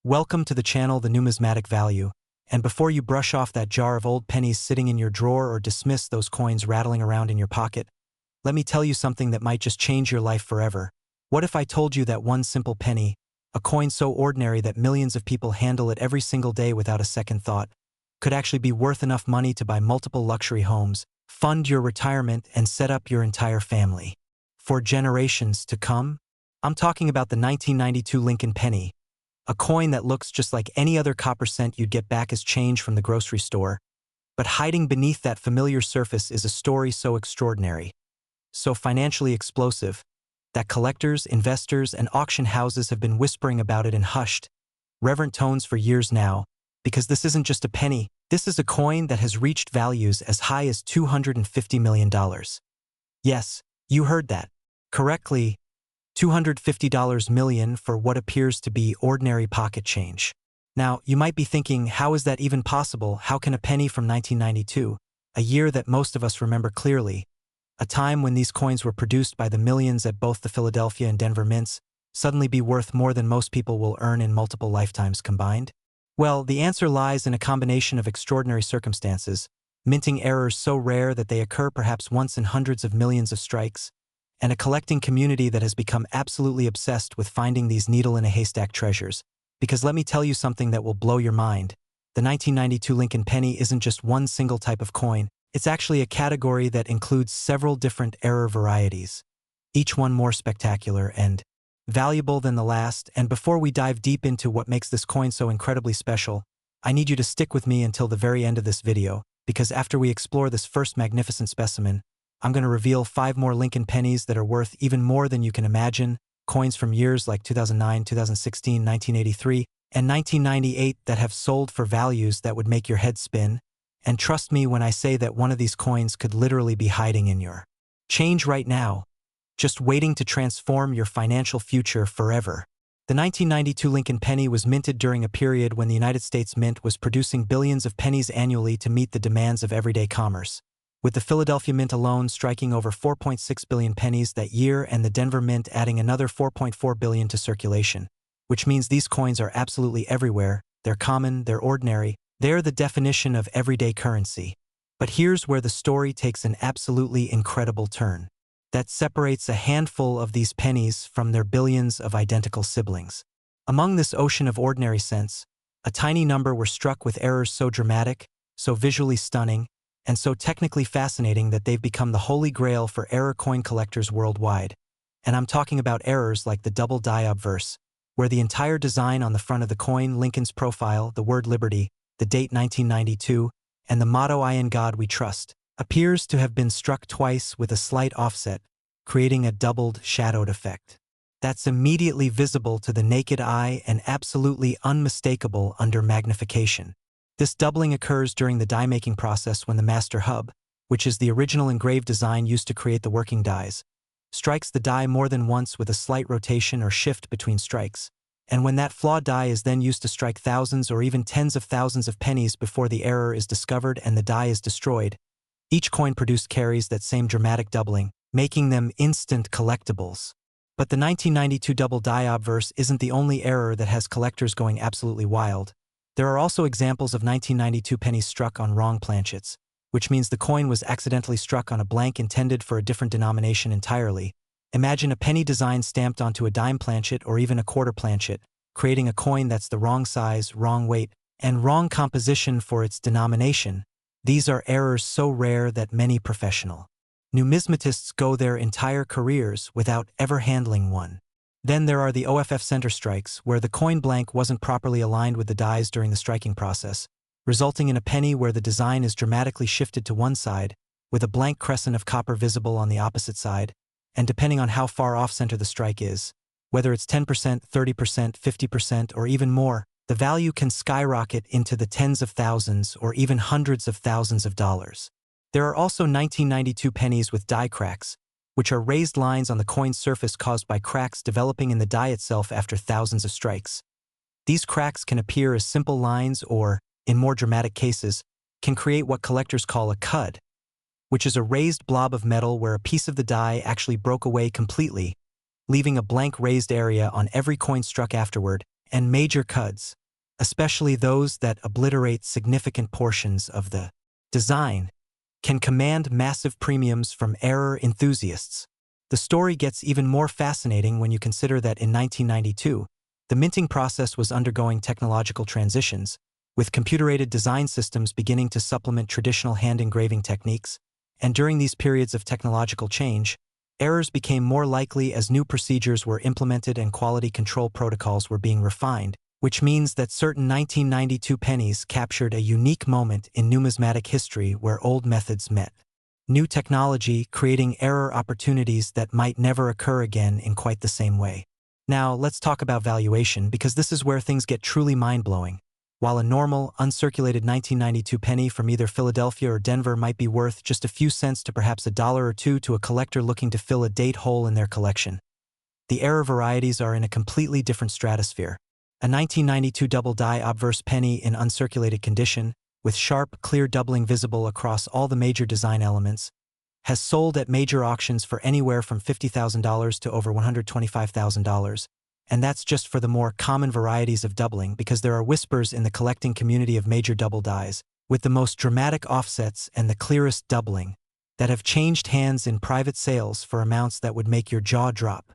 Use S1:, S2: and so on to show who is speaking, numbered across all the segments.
S1: Welcome to the channel The Numismatic Value, and before you brush off that jar of old pennies sitting in your drawer or dismiss those coins rattling around in your pocket, let me tell you something that might just change your life forever. What if I told you that one simple penny, a coin so ordinary that millions of people handle it every single day without a second thought, could actually be worth enough money to buy multiple luxury homes, fund your retirement, and set up your entire family for generations to come? I'm talking about the 1992 Lincoln Penny, a coin that looks just like any other copper cent you'd get back as change from the grocery store. But hiding beneath that familiar surface is a story so extraordinary, so financially explosive, that collectors, investors, and auction houses have been whispering about it in hushed, reverent tones for years now, because this isn't just a penny, this is a coin that has reached values as high as $250 million. Yes, you heard that correctly. $250 million for what appears to be ordinary pocket change. Now, you might be thinking, how is that even possible? How can a penny from 1992, a year that most of us remember clearly, a time when these coins were produced by the millions at both the Philadelphia and Denver mints, suddenly be worth more than most people will earn in multiple lifetimes combined? Well, the answer lies in a combination of extraordinary circumstances, minting errors so rare that they occur perhaps once in hundreds of millions of strikes, and a collecting community that has become absolutely obsessed with finding these needle-in-a-haystack treasures. Because let me tell you something that will blow your mind. The 1992 Lincoln Penny isn't just one single type of coin, it's actually a category that includes several different error varieties, each one more spectacular and valuable than the last. And before we dive deep into what makes this coin so incredibly special, I need you to stick with me until the very end of this video, because after we explore this first magnificent specimen, I'm going to reveal 5 more Lincoln pennies that are worth even more than you can imagine, coins from years like 2009, 2016, 1983, and 1998 that have sold for values that would make your head spin. And trust me when I say that one of these coins could literally be hiding in your change right now, just waiting to transform your financial future forever. The 1992 Lincoln Penny was minted during a period when the United States Mint was producing billions of pennies annually to meet the demands of everyday commerce, with the Philadelphia Mint alone striking over 4.6 billion pennies that year and the Denver Mint adding another 4.4 billion to circulation, which means these coins are absolutely everywhere. They're common, they're ordinary, they're the definition of everyday currency. But here's where the story takes an absolutely incredible turn that separates a handful of these pennies from their billions of identical siblings. Among this ocean of ordinary cents, a tiny number were struck with errors so dramatic, so visually stunning, and so technically fascinating that they've become the holy grail for error coin collectors worldwide. And I'm talking about errors like the double die obverse, where the entire design on the front of the coin, Lincoln's profile, the word liberty, the date 1992, and the motto "I in God we trust," appears to have been struck twice with a slight offset, creating a doubled, shadowed effect that's immediately visible to the naked eye and absolutely unmistakable under magnification. This doubling occurs during the die-making process when the master hub, which is the original engraved design used to create the working dies, strikes the die more than once with a slight rotation or shift between strikes. And when that flawed die is then used to strike thousands or even tens of thousands of pennies before the error is discovered and the die is destroyed, each coin produced carries that same dramatic doubling, making them instant collectibles. But the 1992 double die obverse isn't the only error that has collectors going absolutely wild. There are also examples of 1992 pennies struck on wrong planchets, which means the coin was accidentally struck on a blank intended for a different denomination entirely. Imagine a penny design stamped onto a dime planchet or even a quarter planchet, creating a coin that's the wrong size, wrong weight, and wrong composition for its denomination. These are errors so rare that many professional numismatists go their entire careers without ever handling one. Then there are the OFF center strikes, where the coin blank wasn't properly aligned with the dies during the striking process, resulting in a penny where the design is dramatically shifted to one side, with a blank crescent of copper visible on the opposite side, and depending on how far off-center the strike is, whether it's 10%, 30%, 50%, or even more, the value can skyrocket into the tens of thousands or even hundreds of thousands of dollars. There are also 1992 pennies with die cracks, which are raised lines on the coin's surface caused by cracks developing in the die itself after thousands of strikes. These cracks can appear as simple lines or, in more dramatic cases, can create what collectors call a cud, which is a raised blob of metal where a piece of the die actually broke away completely, leaving a blank raised area on every coin struck afterward, and major cuts, especially those that obliterate significant portions of the design, can command massive premiums from error enthusiasts. The story gets even more fascinating when you consider that in 1992, the minting process was undergoing technological transitions, with computer-aided design systems beginning to supplement traditional hand engraving techniques, and during these periods of technological change, errors became more likely as new procedures were implemented and quality control protocols were being refined, which means that certain 1992 pennies captured a unique moment in numismatic history where old methods met new technology, creating error opportunities that might never occur again in quite the same way. Now, let's talk about valuation, because this is where things get truly mind-blowing. While a normal, uncirculated 1992 penny from either Philadelphia or Denver might be worth just a few cents to perhaps $1 or $2 to a collector looking to fill a date hole in their collection, the error varieties are in a completely different stratosphere. A 1992 double-die obverse penny in uncirculated condition, with sharp, clear doubling visible across all the major design elements, has sold at major auctions for anywhere from $50,000 to over $125,000, and that's just for the more common varieties of doubling, because there are whispers in the collecting community of major double dies, with the most dramatic offsets and the clearest doubling, that have changed hands in private sales for amounts that would make your jaw drop.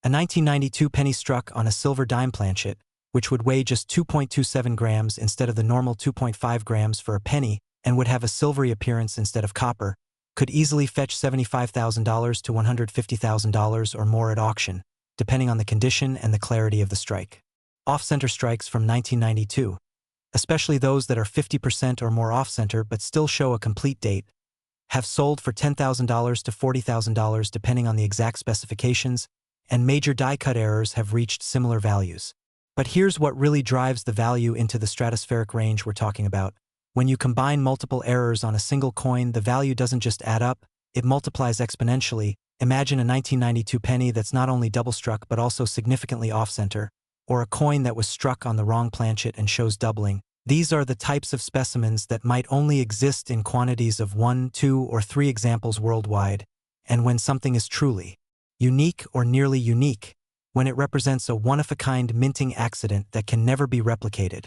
S1: A 1992 penny struck on a silver dime planchet, which would weigh just 2.27 grams instead of the normal 2.5 grams for a penny and would have a silvery appearance instead of copper, could easily fetch $75,000 to $150,000 or more at auction, depending on the condition and the clarity of the strike. Off-center strikes from 1992, especially those that are 50% or more off-center but still show a complete date, have sold for $10,000 to $40,000 depending on the exact specifications, and major die-cut errors have reached similar values. But here's what really drives the value into the stratospheric range we're talking about. When you combine multiple errors on a single coin, the value doesn't just add up, it multiplies exponentially. Imagine a 1992 penny that's not only double-struck but also significantly off-center, or a coin that was struck on the wrong planchet and shows doubling. These are the types of specimens that might only exist in quantities of 1, 2, or 3 examples worldwide, and when something is truly unique or nearly unique, when it represents a one-of-a-kind minting accident that can never be replicated,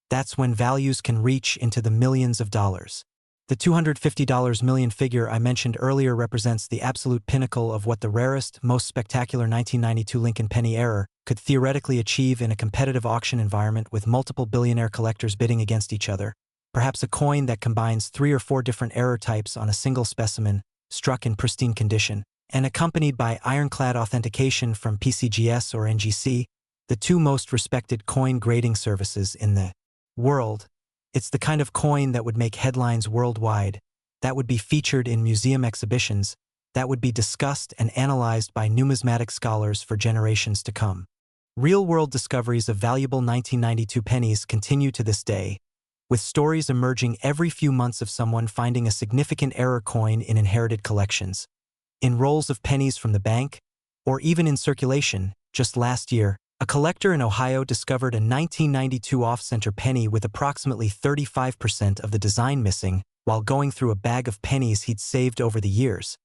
S1: that's when values can reach into the millions of dollars. The $250 million figure I mentioned earlier represents the absolute pinnacle of what the rarest, most spectacular 1992 Lincoln penny error could theoretically achieve in a competitive auction environment with multiple billionaire collectors bidding against each other. Perhaps a coin that combines 3 or 4 different error types on a single specimen, struck in pristine condition, and accompanied by ironclad authentication from PCGS or NGC, the 2 most respected coin grading services in the world. It's the kind of coin that would make headlines worldwide, that would be featured in museum exhibitions, that would be discussed and analyzed by numismatic scholars for generations to come. Real-world discoveries of valuable 1992 pennies continue to this day, with stories emerging every few months of someone finding a significant error coin in inherited collections, in rolls of pennies from the bank, or even in circulation. Just last year, a collector in Ohio discovered a 1992 off-center penny with approximately 35% of the design missing while going through a bag of pennies he'd saved over the years.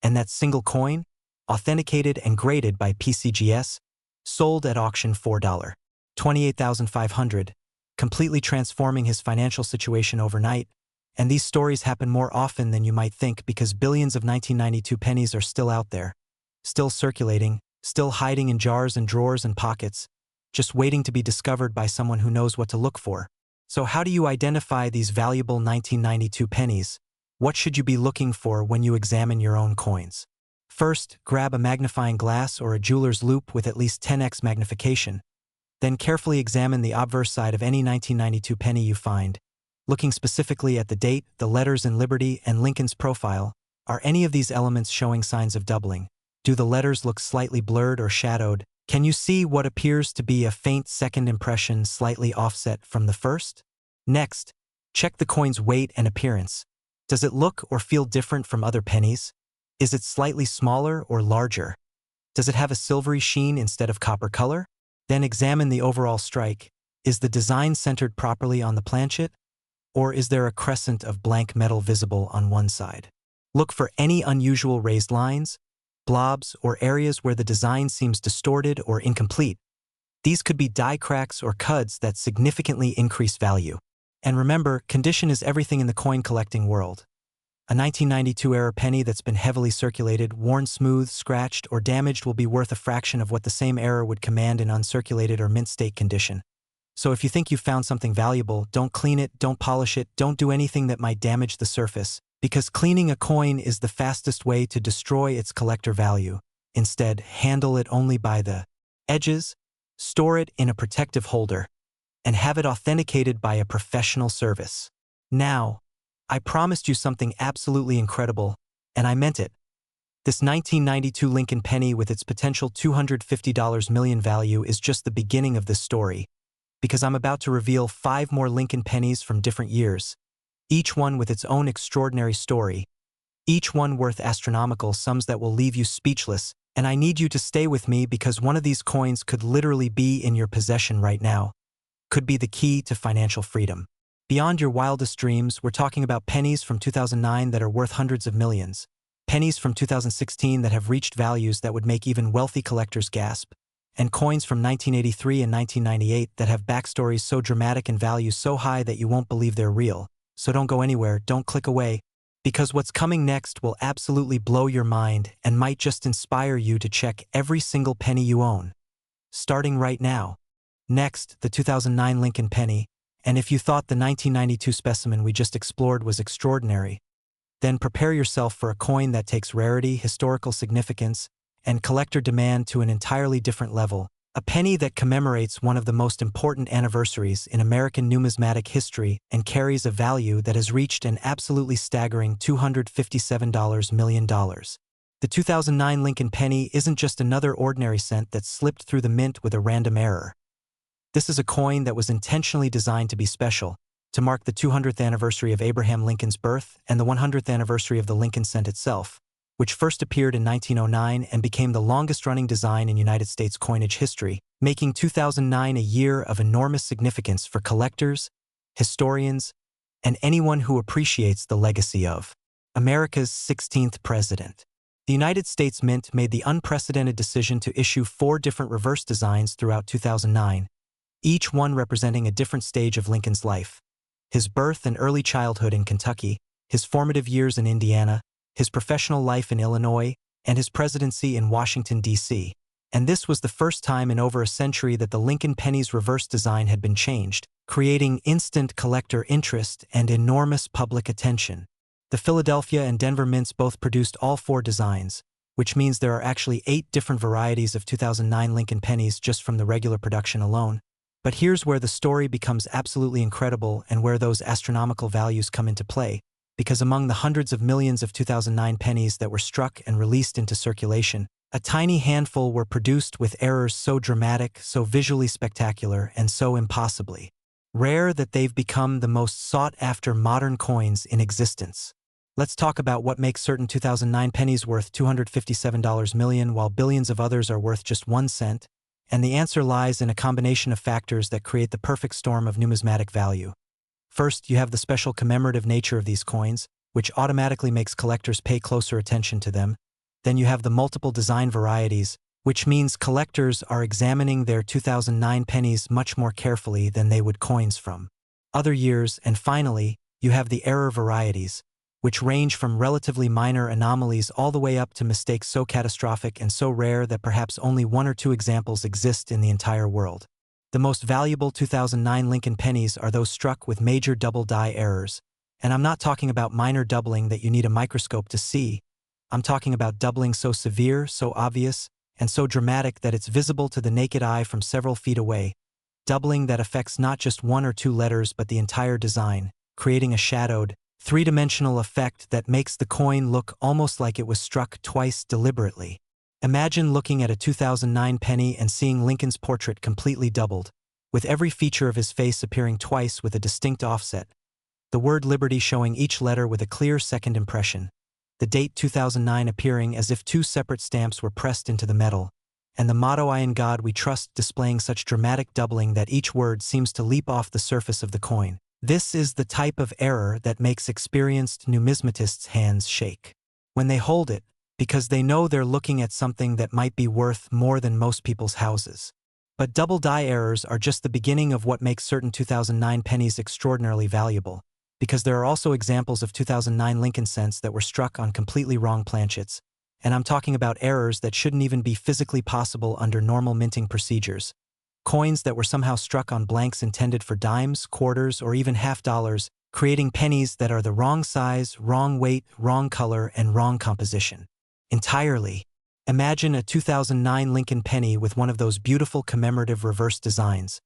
S1: And that single coin, authenticated and graded by PCGS, sold at auction for $28,500, completely transforming his financial situation overnight. And these stories happen more often than you might think because billions of 1992 pennies are still out there, still circulating, still hiding in jars and drawers and pockets, just waiting to be discovered by someone who knows what to look for. So how do you identify these valuable 1992 pennies? What should you be looking for when you examine your own coins? First, grab a magnifying glass or a jeweler's loupe with at least 10x magnification. Then carefully examine the obverse side of any 1992 penny you find, looking specifically at the date, the letters in Liberty and Lincoln's profile. Are any of these elements showing signs of doubling? Do the letters look slightly blurred or shadowed? Can you see what appears to be a faint second impression slightly offset from the first? Next, check the coin's weight and appearance. Does it look or feel different from other pennies? Is it slightly smaller or larger? Does it have a silvery sheen instead of copper color? Then examine the overall strike. Is the design centered properly on the planchet? Or is there a crescent of blank metal visible on one side? Look for any unusual raised lines, blobs, or areas where the design seems distorted or incomplete. These could be die cracks or cuds that significantly increase value. And remember, condition is everything in the coin collecting world. A 1992 era penny that's been heavily circulated, worn smooth, scratched, or damaged will be worth a fraction of what the same era would command in uncirculated or mint state condition. So if you think you've found something valuable, don't clean it, don't polish it, don't do anything that might damage the surface, because cleaning a coin is the fastest way to destroy its collector value. Instead, handle it only by the edges, store it in a protective holder, and have it authenticated by a professional service. Now, I promised you something absolutely incredible, and I meant it. This 1992 Lincoln penny with its potential $250 million value is just the beginning of this story, because I'm about to reveal 5 more Lincoln pennies from different years, each one with its own extraordinary story, each one worth astronomical sums that will leave you speechless, and I need you to stay with me because one of these coins could literally be in your possession right now, could be the key to financial freedom. Beyond your wildest dreams, we're talking about pennies from 2009 that are worth hundreds of millions, pennies from 2016 that have reached values that would make even wealthy collectors gasp, and coins from 1983 and 1998 that have backstories so dramatic and values so high that you won't believe they're real. So don't go anywhere, don't click away, because what's coming next will absolutely blow your mind and might just inspire you to check every single penny you own. Starting right now. Next, the 2009 Lincoln penny, and if you thought the 1992 specimen we just explored was extraordinary, then prepare yourself for a coin that takes rarity, historical significance, and collector demand to an entirely different level, a penny that commemorates one of the most important anniversaries in American numismatic history and carries a value that has reached an absolutely staggering $257 million. The 2009 Lincoln penny isn't just another ordinary cent that slipped through the mint with a random error. This is a coin that was intentionally designed to be special, to mark the 200th anniversary of Abraham Lincoln's birth and the 100th anniversary of the Lincoln cent itself, which first appeared in 1909 and became the longest-running design in United States coinage history, making 2009 a year of enormous significance for collectors, historians, and anyone who appreciates the legacy of America's 16th president. The United States Mint made the unprecedented decision to issue 4 different reverse designs throughout 2009, each one representing a different stage of Lincoln's life: his birth and early childhood in Kentucky, his formative years in Indiana, his professional life in Illinois, and his presidency in Washington, D.C. And this was the first time in over a century that the Lincoln penny's reverse design had been changed, creating instant collector interest and enormous public attention. The Philadelphia and Denver mints both produced all 4 designs, which means there are actually 8 different varieties of 2009 Lincoln pennies just from the regular production alone. But here's where the story becomes absolutely incredible and where those astronomical values come into play, because among the hundreds of millions of 2009 pennies that were struck and released into circulation, a tiny handful were produced with errors so dramatic, so visually spectacular, and so impossibly rare that they've become the most sought-after modern coins in existence. Let's talk about what makes certain 2009 pennies worth $257 million while billions of others are worth just 1 cent, and the answer lies in a combination of factors that create the perfect storm of numismatic value. First, you have the special commemorative nature of these coins, which automatically makes collectors pay closer attention to them. Then you have the multiple design varieties, which means collectors are examining their 2009 pennies much more carefully than they would coins from other years. And finally, you have the error varieties, which range from relatively minor anomalies all the way up to mistakes so catastrophic and so rare that perhaps only 1 or 2 examples exist in the entire world. The most valuable 2009 Lincoln pennies are those struck with major double die errors, and I'm not talking about minor doubling that you need a microscope to see. I'm talking about doubling so severe, so obvious, and so dramatic that it's visible to the naked eye from several feet away, doubling that affects not just 1 or 2 letters but the entire design, creating a shadowed, 3-dimensional effect that makes the coin look almost like it was struck twice deliberately. Imagine looking at a 2009 penny and seeing Lincoln's portrait completely doubled, with every feature of his face appearing twice with a distinct offset, the word Liberty showing each letter with a clear second impression, the date 2009 appearing as if 2 separate stamps were pressed into the metal, and the motto "I in God We Trust" displaying such dramatic doubling that each word seems to leap off the surface of the coin. This is the type of error that makes experienced numismatists' hands shake when they hold it, because they know they're looking at something that might be worth more than most people's houses. But double die errors are just the beginning of what makes certain 2009 pennies extraordinarily valuable, because there are also examples of 2009 Lincoln cents that were struck on completely wrong planchets, and I'm talking about errors that shouldn't even be physically possible under normal minting procedures. Coins that were somehow struck on blanks intended for dimes, quarters, or even half dollars, creating pennies that are the wrong size, wrong weight, wrong color, and wrong composition. Entirely. Imagine a 2009 Lincoln penny with one of those beautiful commemorative reverse designs,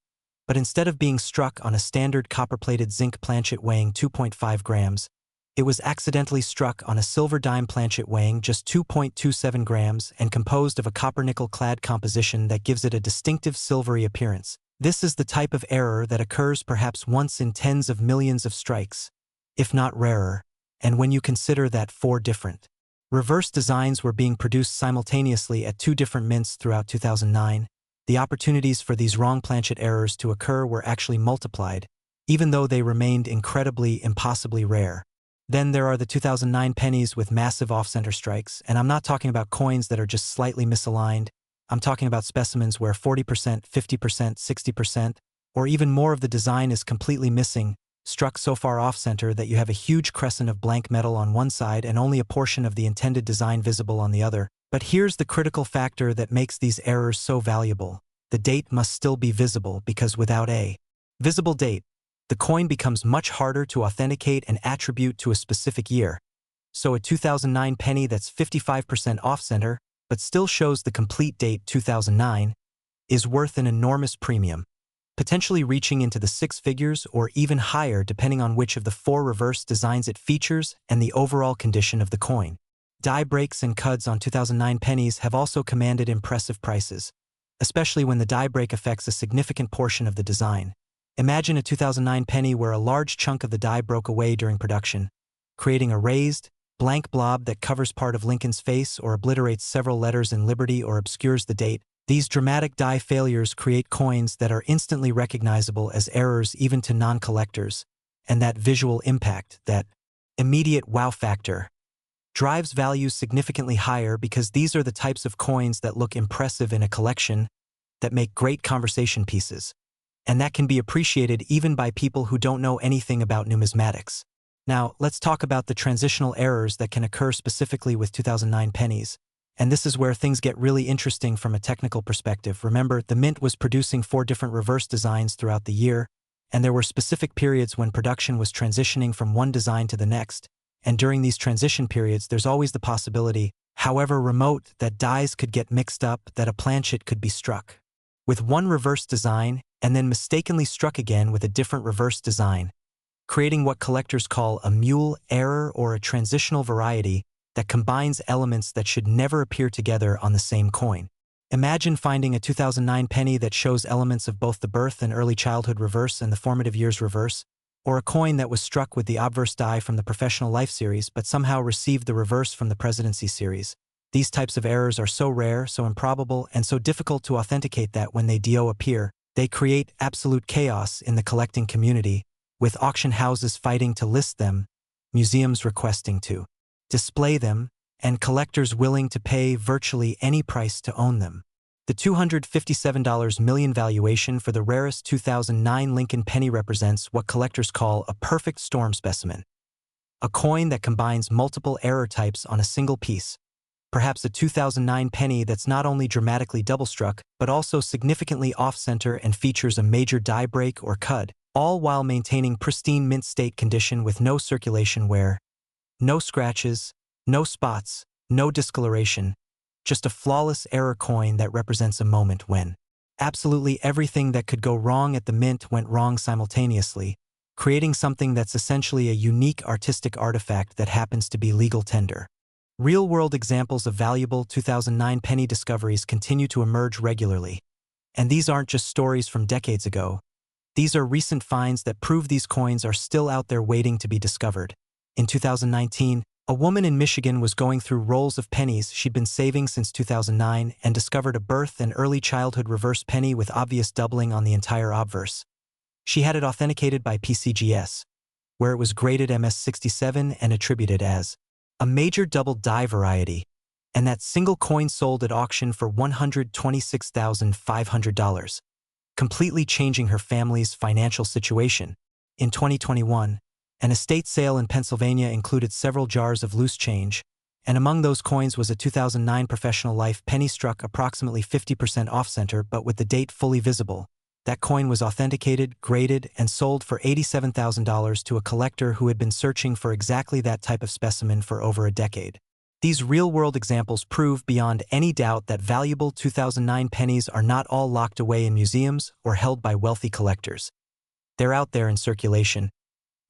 S1: but instead of being struck on a standard copper-plated zinc planchet weighing 2.5 grams, it was accidentally struck on a silver dime planchet weighing just 2.27 grams and composed of a copper-nickel-clad composition that gives it a distinctive silvery appearance. This is the type of error that occurs perhaps once in tens of millions of strikes, if not rarer, and when you consider that 4 different reverse designs were being produced simultaneously at 2 different mints throughout 2009, the opportunities for these wrong planchet errors to occur were actually multiplied, even though they remained incredibly, impossibly rare. Then there are the 2009 pennies with massive off-center strikes, and I'm not talking about coins that are just slightly misaligned. I'm talking about specimens where 40%, 50%, 60%, or even more of the design is completely missing, struck so far off-center that you have a huge crescent of blank metal on one side and only a portion of the intended design visible on the other. But here's the critical factor that makes these errors so valuable. The date must still be visible because without a visible date, the coin becomes much harder to authenticate and attribute to a specific year. So a 2009 penny that's 55% off-center, but still shows the complete date 2009, is worth an enormous premium, potentially reaching into the 6 figures or even higher depending on which of the 4 reverse designs it features and the overall condition of the coin. Die breaks and cuds on 2009 pennies have also commanded impressive prices, especially when the die break affects a significant portion of the design. Imagine a 2009 penny where a large chunk of the die broke away during production, creating a raised, blank blob that covers part of Lincoln's face or obliterates several letters in Liberty or obscures the date. These dramatic die failures create coins that are instantly recognizable as errors even to non-collectors, and that visual impact, that immediate wow factor, drives values significantly higher because these are the types of coins that look impressive in a collection, that make great conversation pieces, and that can be appreciated even by people who don't know anything about numismatics. Now, let's talk about the transitional errors that can occur specifically with 2009 pennies. And this is where things get really interesting from a technical perspective. Remember, the mint was producing 4 different reverse designs throughout the year, and there were specific periods when production was transitioning from one design to the next. And during these transition periods, there's always the possibility, however remote, that dies could get mixed up, that a planchet could be struck with one reverse design and then mistakenly struck again with a different reverse design, creating what collectors call a mule error or a transitional variety that combines elements that should never appear together on the same coin. Imagine finding a 2009 penny that shows elements of both the birth and early childhood reverse and the formative years reverse, or a coin that was struck with the obverse die from the Professional Life series but somehow received the reverse from the Presidency series. These types of errors are so rare, so improbable, and so difficult to authenticate that when they do appear, they create absolute chaos in the collecting community, with auction houses fighting to list them, museums requesting to display them, and collectors willing to pay virtually any price to own them. The $257 million valuation for the rarest 2009 Lincoln penny represents what collectors call a perfect storm specimen, a coin that combines multiple error types on a single piece, perhaps a 2009 penny that's not only dramatically double-struck, but also significantly off-center and features a major die break or cud, all while maintaining pristine mint state condition with no circulation wear, no scratches, no spots, no discoloration, just a flawless error coin that represents a moment when absolutely everything that could go wrong at the mint went wrong simultaneously, creating something that's essentially a unique artistic artifact that happens to be legal tender. Real-world examples of valuable 2009 penny discoveries continue to emerge regularly, and these aren't just stories from decades ago. These are recent finds that prove these coins are still out there waiting to be discovered. In 2019, a woman in Michigan was going through rolls of pennies she'd been saving since 2009 and discovered a birth and early childhood reverse penny with obvious doubling on the entire obverse. She had it authenticated by PCGS, where it was graded MS-67 and attributed as a major double die variety, and that single coin sold at auction for $126,500, completely changing her family's financial situation. In 2021, an estate sale in Pennsylvania included several jars of loose change, and among those coins was a 2009 Professional Life penny struck approximately 50% off-center but with the date fully visible. That coin was authenticated, graded, and sold for $87,000 to a collector who had been searching for exactly that type of specimen for over a decade. These real-world examples prove beyond any doubt that valuable 2009 pennies are not all locked away in museums or held by wealthy collectors. They're out there in circulation,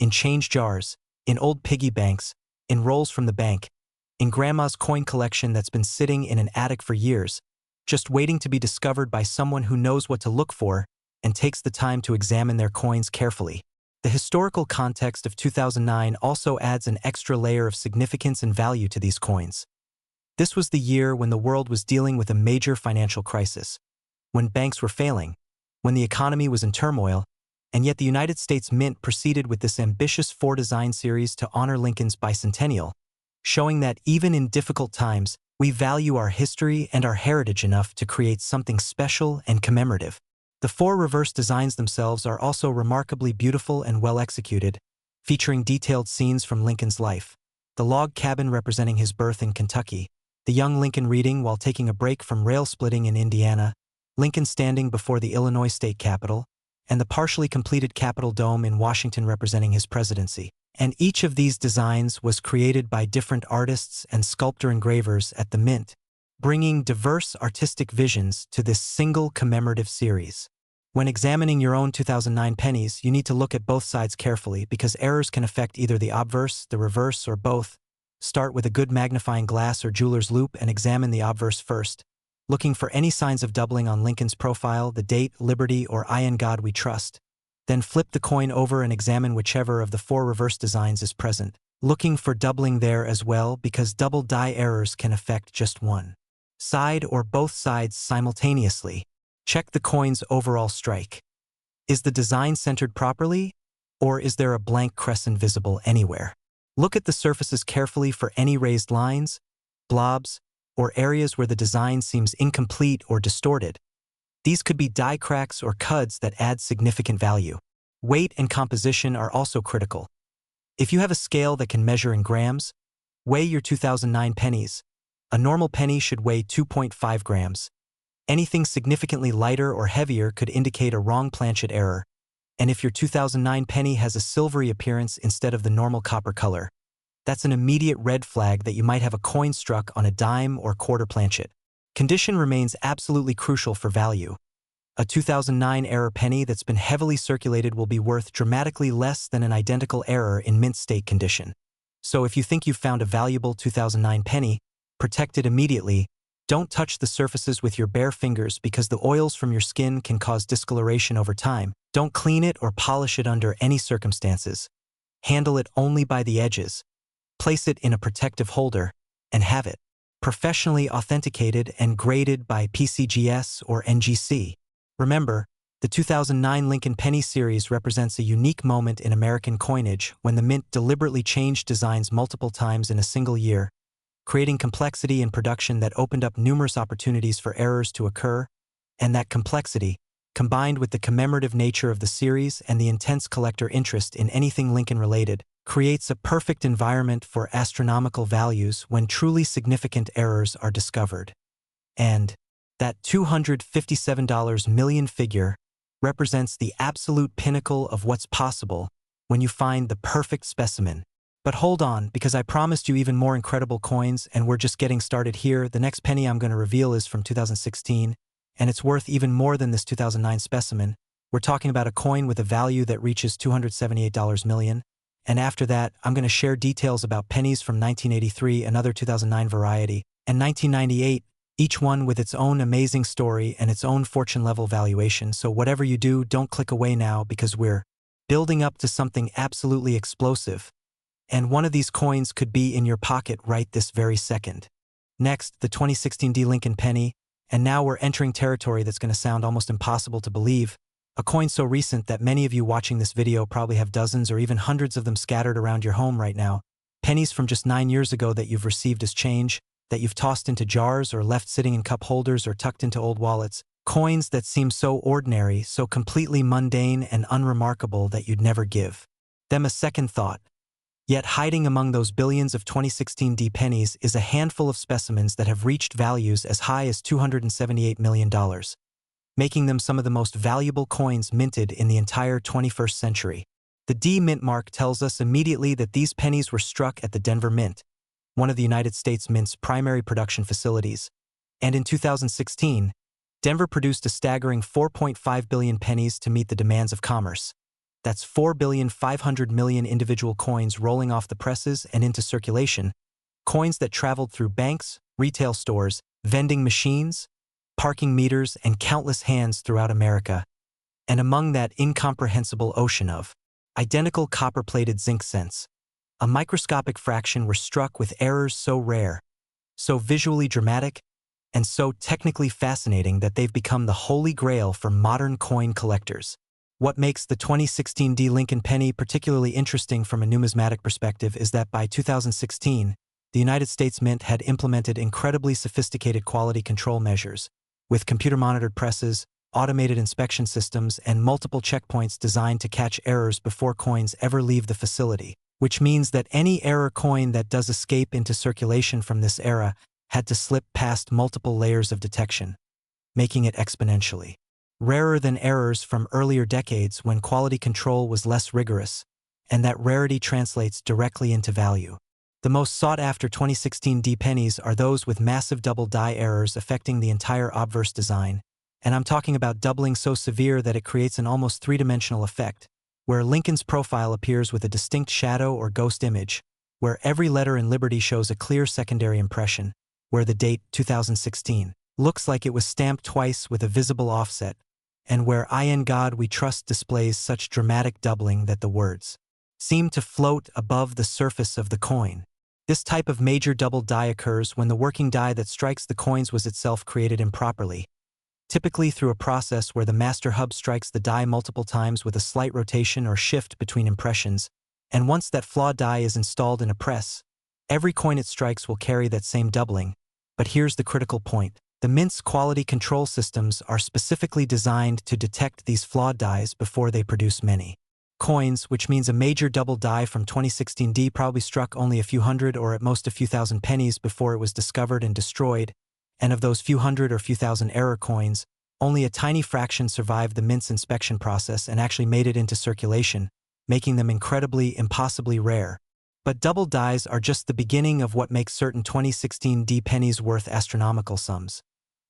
S1: in change jars, in old piggy banks, in rolls from the bank, in Grandma's coin collection that's been sitting in an attic for years, just waiting to be discovered by someone who knows what to look for and takes the time to examine their coins carefully. The historical context of 2009 also adds an extra layer of significance and value to these coins. This was the year when the world was dealing with a major financial crisis, when banks were failing, when the economy was in turmoil, and yet the United States Mint proceeded with this ambitious four-design series to honor Lincoln's bicentennial, showing that even in difficult times, we value our history and our heritage enough to create something special and commemorative. The four reverse designs themselves are also remarkably beautiful and well executed, featuring detailed scenes from Lincoln's life. The log cabin representing his birth in Kentucky, the young Lincoln reading while taking a break from rail splitting in Indiana, Lincoln standing before the Illinois state capitol, and the partially completed Capitol Dome in Washington representing his presidency. And each of these designs was created by different artists and sculptor engravers at the Mint, bringing diverse artistic visions to this single commemorative series. When examining your own 2009 pennies, you need to look at both sides carefully because errors can affect either the obverse, the reverse, or both. Start with a good magnifying glass or jeweler's loupe and examine the obverse first, looking for any signs of doubling on Lincoln's profile, the date, liberty, or I in God we trust. Then flip the coin over and examine whichever of the four reverse designs is present, looking for doubling there as well because double die errors can affect just one side or both sides simultaneously. Check the coin's overall strike. Is the design centered properly, or is there a blank crescent visible anywhere? Look at the surfaces carefully for any raised lines, blobs, or areas where the design seems incomplete or distorted. These could be die cracks or cuds that add significant value. Weight and composition are also critical. If you have a scale that can measure in grams, weigh your 2009 pennies. A normal penny should weigh 2.5 grams. Anything significantly lighter or heavier could indicate a wrong planchet error. And if your 2009 penny has a silvery appearance instead of the normal copper color, that's an immediate red flag that you might have a coin struck on a dime or quarter planchet. Condition remains absolutely crucial for value. A 2009 error penny that's been heavily circulated will be worth dramatically less than an identical error in mint state condition. So if you think you've found a valuable 2009 penny, protect it immediately. Don't touch the surfaces with your bare fingers because the oils from your skin can cause discoloration over time. Don't clean it or polish it under any circumstances. Handle it only by the edges. Place it in a protective holder, and have it professionally authenticated and graded by PCGS or NGC. Remember, the 2009 Lincoln Penny series represents a unique moment in American coinage when the Mint deliberately changed designs multiple times in a single year, creating complexity in production that opened up numerous opportunities for errors to occur, and that complexity, combined with the commemorative nature of the series and the intense collector interest in anything Lincoln-related, creates a perfect environment for astronomical values when truly significant errors are discovered. And that $257 million figure represents the absolute pinnacle of what's possible when you find the perfect specimen. But hold on, because I promised you even more incredible coins and we're just getting started here. The next penny I'm going to reveal is from 2016, and it's worth even more than this 2009 specimen. We're talking about a coin with a value that reaches $278 million. And after that, I'm going to share details about pennies from 1983, another 2009 variety, and 1998, each one with its own amazing story and its own fortune-level valuation. So whatever you do, don't click away now because we're building up to something absolutely explosive. And one of these coins could be in your pocket right this very second. Next, the 2016 Lincoln Penny, and now we're entering territory that's going to sound almost impossible to believe. A coin so recent that many of you watching this video probably have dozens or even hundreds of them scattered around your home right now. Pennies from just 9 years ago that you've received as change, that you've tossed into jars or left sitting in cup holders or tucked into old wallets. Coins that seem so ordinary, so completely mundane and unremarkable that you'd never give them a second thought. Yet hiding among those billions of 2016 D pennies is a handful of specimens that have reached values as high as $278 million, making them some of the most valuable coins minted in the entire 21st century. The D Mint mark tells us immediately that these pennies were struck at the Denver Mint, one of the United States Mint's primary production facilities. And in 2016, Denver produced a staggering 4.5 billion pennies to meet the demands of commerce. That's 4,500,000,000 individual coins rolling off the presses and into circulation, coins that traveled through banks, retail stores, vending machines, parking meters, and countless hands throughout America. And among that incomprehensible ocean of identical copper-plated zinc cents, a microscopic fraction were struck with errors so rare, so visually dramatic, and so technically fascinating that they've become the holy grail for modern coin collectors. What makes the 2016 D Lincoln penny particularly interesting from a numismatic perspective is that by 2016, the United States Mint had implemented incredibly sophisticated quality control measures, with computer-monitored presses, automated inspection systems, and multiple checkpoints designed to catch errors before coins ever leave the facility, which means that any error coin that does escape into circulation from this era had to slip past multiple layers of detection, making it exponentially rarer than errors from earlier decades when quality control was less rigorous, and that rarity translates directly into value. The most sought-after 2016 D pennies are those with massive double die errors affecting the entire obverse design, and I'm talking about doubling so severe that it creates an almost three-dimensional effect, where Lincoln's profile appears with a distinct shadow or ghost image, where every letter in Liberty shows a clear secondary impression, where the date, 2016, looks like it was stamped twice with a visible offset, and where "In God We Trust" displays such dramatic doubling that the words seem to float above the surface of the coin. This type of major double die occurs when the working die that strikes the coins was itself created improperly, typically through a process where the master hub strikes the die multiple times with a slight rotation or shift between impressions, and once that flawed die is installed in a press, every coin it strikes will carry that same doubling. But here's the critical point. The Mint's quality control systems are specifically designed to detect these flawed dies before they produce many coins, which means a major double die from 2016 D probably struck only a few hundred or at most a few thousand pennies before it was discovered and destroyed, and of those few hundred or few thousand error coins, only a tiny fraction survived the Mint's inspection process and actually made it into circulation, making them incredibly, impossibly rare. But double dies are just the beginning of what makes certain 2016 D pennies worth astronomical sums,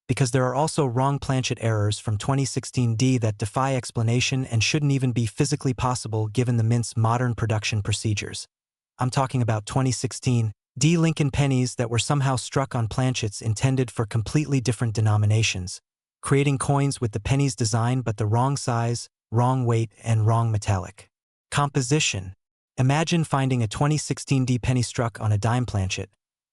S1: because there are also wrong planchet errors from 2016 D that defy explanation and shouldn't even be physically possible given the Mint's modern production procedures. I'm talking about 2016 D Lincoln pennies that were somehow struck on planchets intended for completely different denominations, creating coins with the penny's design but the wrong size, wrong weight, and wrong metallic composition. Imagine finding a 2016 D penny struck on a dime planchet.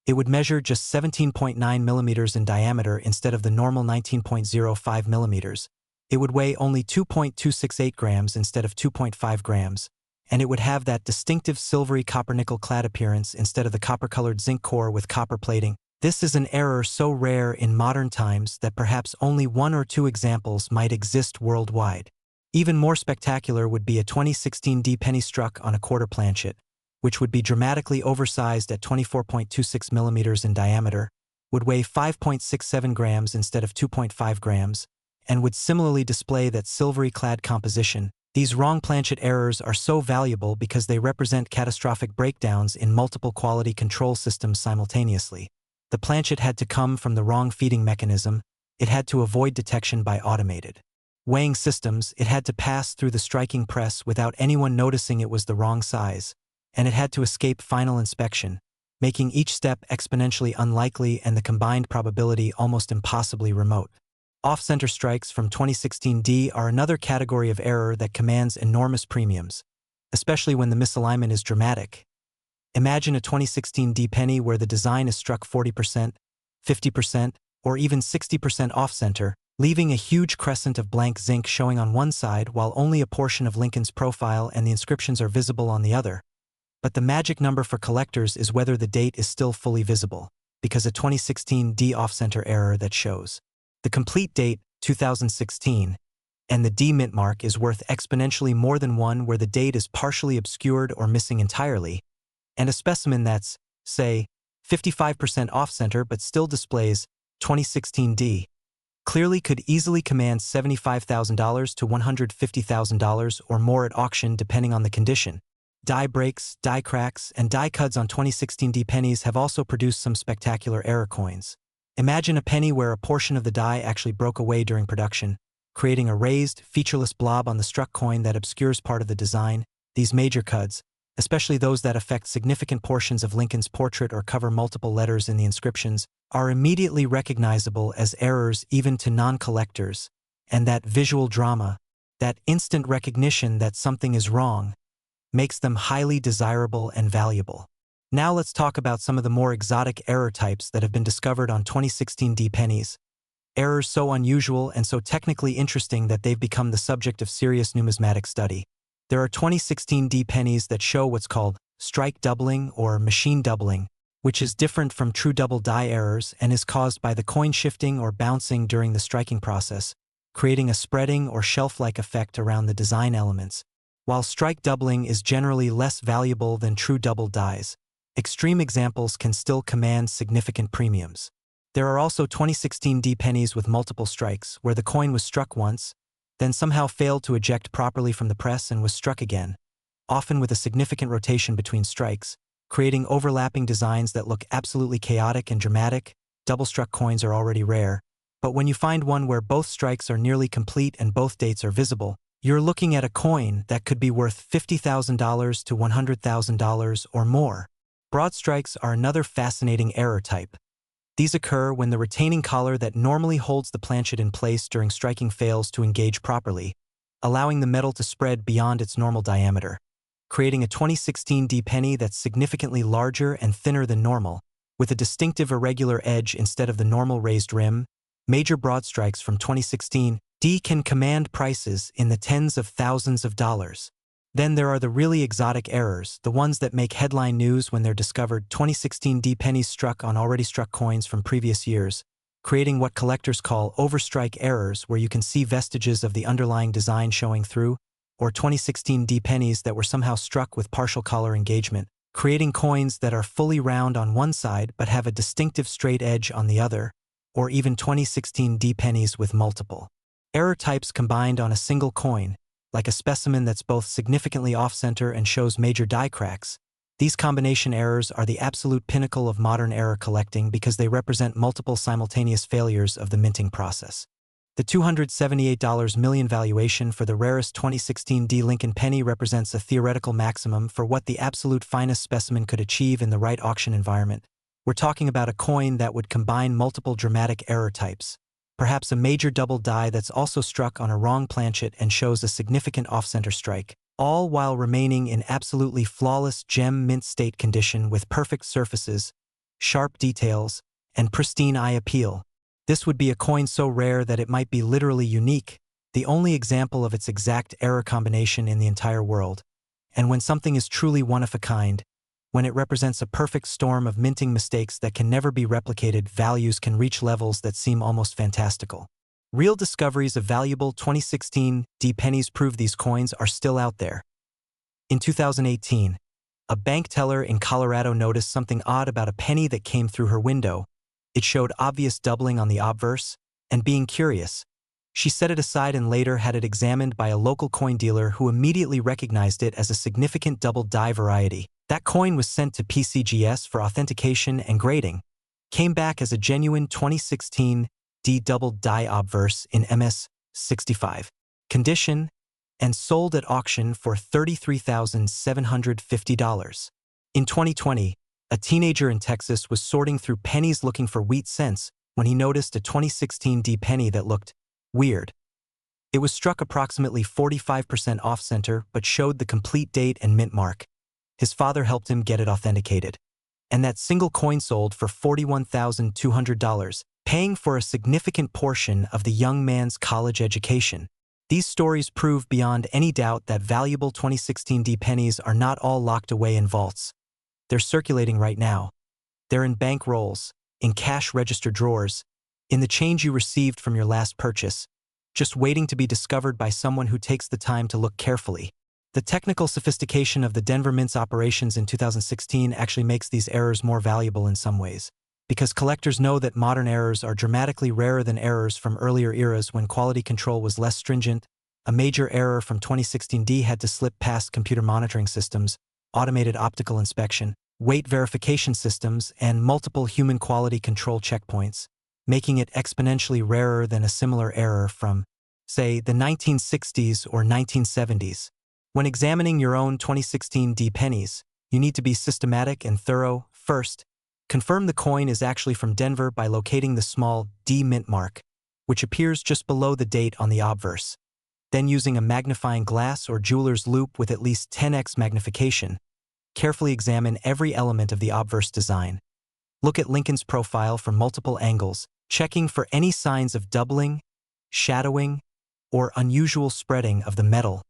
S1: It would measure just 17.9 millimeters in diameter instead of the normal 19.05 millimeters. It would weigh only 2.268 grams instead of 2.5 grams, and it would have that distinctive silvery copper-nickel clad appearance instead of the copper-colored zinc core with copper plating. This is an error so rare in modern times that perhaps only one or two examples might exist worldwide. Even more spectacular would be a 2016 D penny struck on a quarter planchet, which would be dramatically oversized at 24.26 millimeters in diameter, would weigh 5.67 grams instead of 2.5 grams, and would similarly display that silvery clad composition. These wrong planchet errors are so valuable because they represent catastrophic breakdowns in multiple quality control systems simultaneously. The planchet had to come from the wrong feeding mechanism, it had to avoid detection by automated weighing systems, it had to pass through the striking press without anyone noticing it was the wrong size, and it had to escape final inspection, making each step exponentially unlikely and the combined probability almost impossibly remote. Off-center strikes from 2016 D are another category of error that commands enormous premiums, especially when the misalignment is dramatic. Imagine a 2016 D penny where the design is struck 40%, 50%, or even 60% off-center, leaving a huge crescent of blank zinc showing on one side while only a portion of Lincoln's profile and the inscriptions are visible on the other. But the magic number for collectors is whether the date is still fully visible. because a 2016 D off-center error that shows the complete date, 2016, and the D mint mark is worth exponentially more than one where the date is partially obscured or missing entirely, and a specimen that's, say, 55% off-center but still displays 2016 D, clearly could easily command $75,000 to $150,000 or more at auction depending on the condition. Die breaks, die cracks, and die cuts on 2016 D pennies have also produced some spectacular error coins. Imagine a penny where a portion of the die actually broke away during production, creating a raised, featureless blob on the struck coin that obscures part of the design. These major cuts, especially those that affect significant portions of Lincoln's portrait or cover multiple letters in the inscriptions, are immediately recognizable as errors even to non-collectors, and that visual drama, that instant recognition that something is wrong, makes them highly desirable and valuable. Now let's talk about some of the more exotic error types that have been discovered on 2016 D pennies. Errors so unusual and so technically interesting that they've become the subject of serious numismatic study. There are 2016 D pennies that show what's called strike doubling or machine doubling, which is different from true double die errors and is caused by the coin shifting or bouncing during the striking process, creating a spreading or shelf-like effect around the design elements. While strike doubling is generally less valuable than true double dies, extreme examples can still command significant premiums. There are also 2016 D pennies with multiple strikes, where the coin was struck once, then somehow failed to eject properly from the press and was struck again, often with a significant rotation between strikes, creating overlapping designs that look absolutely chaotic and dramatic. Double-struck coins are already rare, but when you find one where both strikes are nearly complete and both dates are visible, you're looking at a coin that could be worth $50,000 to $100,000 or more. Broad strikes are another fascinating error type. These occur when the retaining collar that normally holds the planchet in place during striking fails to engage properly, allowing the metal to spread beyond its normal diameter, creating a 2016 D penny that's significantly larger and thinner than normal, with a distinctive irregular edge instead of the normal raised rim. Major broad strikes from 2016 D can command prices in the tens of thousands of dollars. Then there are the really exotic errors, the ones that make headline news when they're discovered. 2016 D pennies struck on already struck coins from previous years, creating what collectors call overstrike errors, where you can see vestiges of the underlying design showing through, or 2016 D pennies that were somehow struck with partial collar engagement, creating coins that are fully round on one side but have a distinctive straight edge on the other, or even 2016 D pennies with multiple error types combined on a single coin, like a specimen that's both significantly off-center and shows major die cracks. These combination errors are the absolute pinnacle of modern error collecting because they represent multiple simultaneous failures of the minting process. The $278 million valuation for the rarest 2016 D Lincoln penny represents a theoretical maximum for what the absolute finest specimen could achieve in the right auction environment. We're talking about a coin that would combine multiple dramatic error types, perhaps a major double die that's also struck on a wrong planchet and shows a significant off-center strike, all while remaining in absolutely flawless gem mint state condition with perfect surfaces, sharp details, and pristine eye appeal. This would be a coin so rare that it might be literally unique, the only example of its exact error combination in the entire world. And when something is truly one of a kind, when it represents a perfect storm of minting mistakes that can never be replicated, values can reach levels that seem almost fantastical. Real discoveries of valuable 2016 D pennies prove these coins are still out there. In 2018, a bank teller in Colorado noticed something odd about a penny that came through her window. It showed obvious doubling on the obverse, and being curious, she set it aside and later had it examined by a local coin dealer who immediately recognized it as a significant double die variety. That coin was sent to PCGS for authentication and grading, came back as a genuine 2016 D double die obverse in MS-65 condition, and sold at auction for $33,750. In 2020, a teenager in Texas was sorting through pennies looking for wheat cents when he noticed a 2016 D penny that looked weird. It was struck approximately 45% off-center but showed the complete date and mint mark. His father helped him get it authenticated, and that single coin sold for $41,200, paying for a significant portion of the young man's college education. These stories prove beyond any doubt that valuable 2016 D pennies are not all locked away in vaults. They're circulating right now. They're in bank rolls, in cash register drawers, in the change you received from your last purchase, just waiting to be discovered by someone who takes the time to look carefully. The technical sophistication of the Denver Mint's operations in 2016 actually makes these errors more valuable in some ways, because collectors know that modern errors are dramatically rarer than errors from earlier eras when quality control was less stringent. A major error from 2016D had to slip past computer monitoring systems, automated optical inspection, weight verification systems, and multiple human quality control checkpoints, making it exponentially rarer than a similar error from, say, the 1960s or 1970s. When examining your own 2016 D pennies, you need to be systematic and thorough. First, confirm the coin is actually from Denver by locating the small D mint mark, which appears just below the date on the obverse. Then, using a magnifying glass or jeweler's loupe with at least 10x magnification, carefully examine every element of the obverse design. Look at Lincoln's profile from multiple angles, checking for any signs of doubling, shadowing, or unusual spreading of the metal.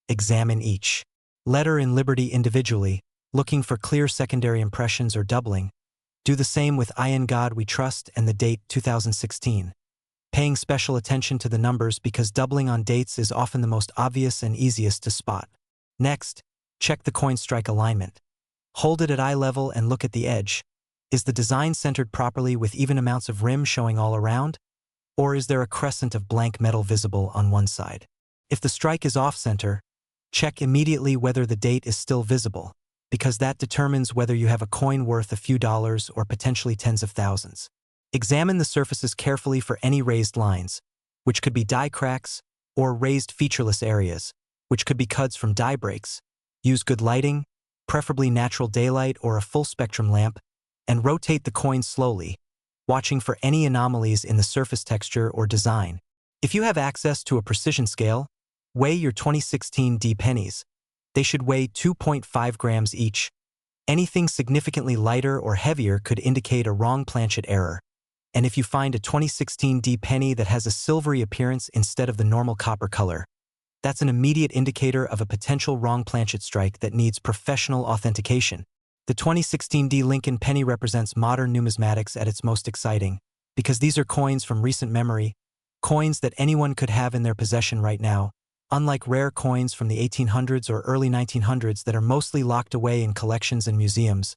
S1: Examine each letter in Liberty individually, looking for clear secondary impressions or doubling. Do the same with I In God We Trust and the date 2016. Paying special attention to the numbers because doubling on dates is often the most obvious and easiest to spot. Next, check the coin strike alignment. Hold it at eye level and look at the edge. Is the design centered properly with even amounts of rim showing all around? Or is there a crescent of blank metal visible on one side? If the strike is off-center, check immediately whether the date is still visible, because that determines whether you have a coin worth a few dollars or potentially tens of thousands. Examine the surfaces carefully for any raised lines, which could be die cracks, or raised featureless areas, which could be cuts from die breaks. Use good lighting, preferably natural daylight or a full-spectrum lamp, and rotate the coin slowly, watching for any anomalies in the surface texture or design. If you have access to a precision scale, weigh your 2016 D pennies. They should weigh 2.5 grams each. Anything significantly lighter or heavier could indicate a wrong planchet error. And if you find a 2016 D penny that has a silvery appearance instead of the normal copper color, that's an immediate indicator of a potential wrong planchet strike that needs professional authentication. The 2016 D Lincoln penny represents modern numismatics at its most exciting, because these are coins from recent memory, coins that anyone could have in their possession right now, unlike rare coins from the 1800s or early 1900s that are mostly locked away in collections and museums.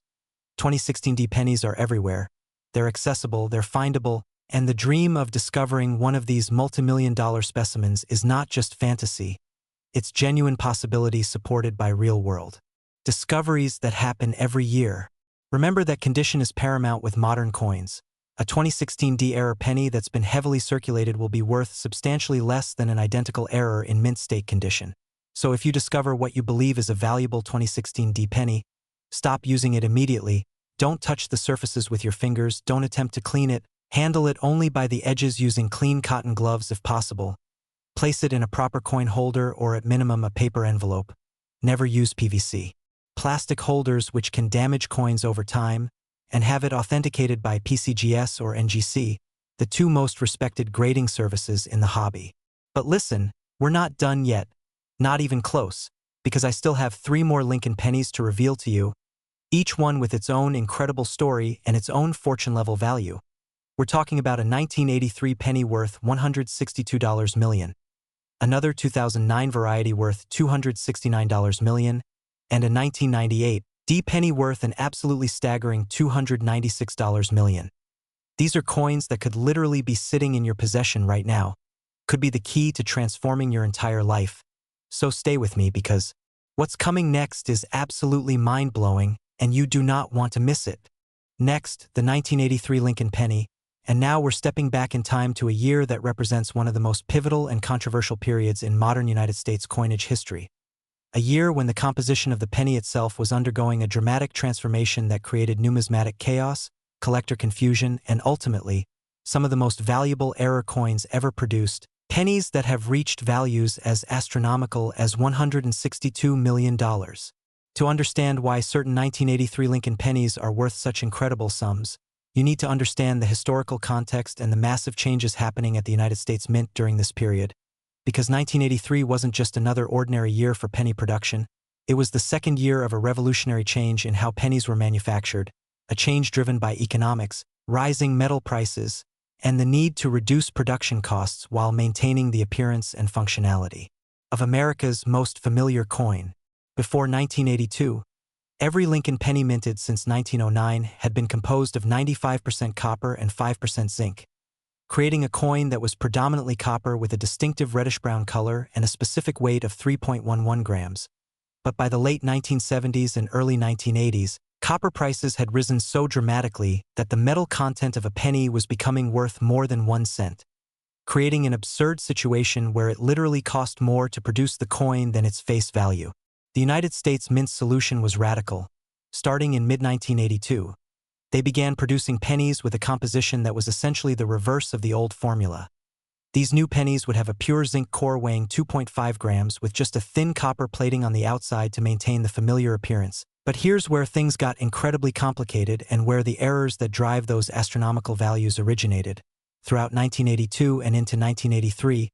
S1: 2016 D pennies are everywhere. They're accessible, they're findable, and the dream of discovering one of these multi-million-dollar specimens is not just fantasy. It's genuine possibility supported by real-world discoveries that happen every year. Remember that condition is paramount with modern coins. A 2016 D-era penny that's been heavily circulated will be worth substantially less than an identical error in mint state condition. So if you discover what you believe is a valuable 2016 D penny, stop using it immediately. Don't touch the surfaces with your fingers, don't attempt to clean it, handle it only by the edges using clean cotton gloves if possible. Place it in a proper coin holder or at minimum a paper envelope. Never use PVC plastic holders, which can damage coins over time, and have it authenticated by PCGS or NGC, the two most respected grading services in the hobby. But listen, we're not done yet, not even close, because I still have 3 more Lincoln pennies to reveal to you, each one with its own incredible story and its own fortune-level value. We're talking about a 1983 penny worth $162 million, another 2009 variety worth $269 million, and a 1998 D penny worth an absolutely staggering $296 million. These are coins that could literally be sitting in your possession right now, could be the key to transforming your entire life. So stay with me because what's coming next is absolutely mind-blowing and you do not want to miss it. Next, the 1983 Lincoln penny, and now we're stepping back in time to a year that represents one of the most pivotal and controversial periods in modern United States coinage history. A year when the composition of the penny itself was undergoing a dramatic transformation that created numismatic chaos, collector confusion, and ultimately, some of the most valuable error coins ever produced, pennies that have reached values as astronomical as $162 million. To understand why certain 1983 Lincoln pennies are worth such incredible sums, you need to understand the historical context and the massive changes happening at the United States Mint during this period. Because 1983 wasn't just another ordinary year for penny production, it was the second year of a revolutionary change in how pennies were manufactured, a change driven by economics, rising metal prices, and the need to reduce production costs while maintaining the appearance and functionality of America's most familiar coin. Before 1982, every Lincoln penny minted since 1909 had been composed of 95% copper and 5% zinc, creating a coin that was predominantly copper with a distinctive reddish-brown color and a specific weight of 3.11 grams. But by the late 1970s and early 1980s, copper prices had risen so dramatically that the metal content of a penny was becoming worth more than 1 cent, creating an absurd situation where it literally cost more to produce the coin than its face value. The United States Mint's solution was radical. Starting in mid-1982, they began producing pennies with a composition that was essentially the reverse of the old formula. These new pennies would have a pure zinc core weighing 2.5 grams with just a thin copper plating on the outside to maintain the familiar appearance. But here's where things got incredibly complicated and where the errors that drive those astronomical values originated. Throughout 1982 and into 1983,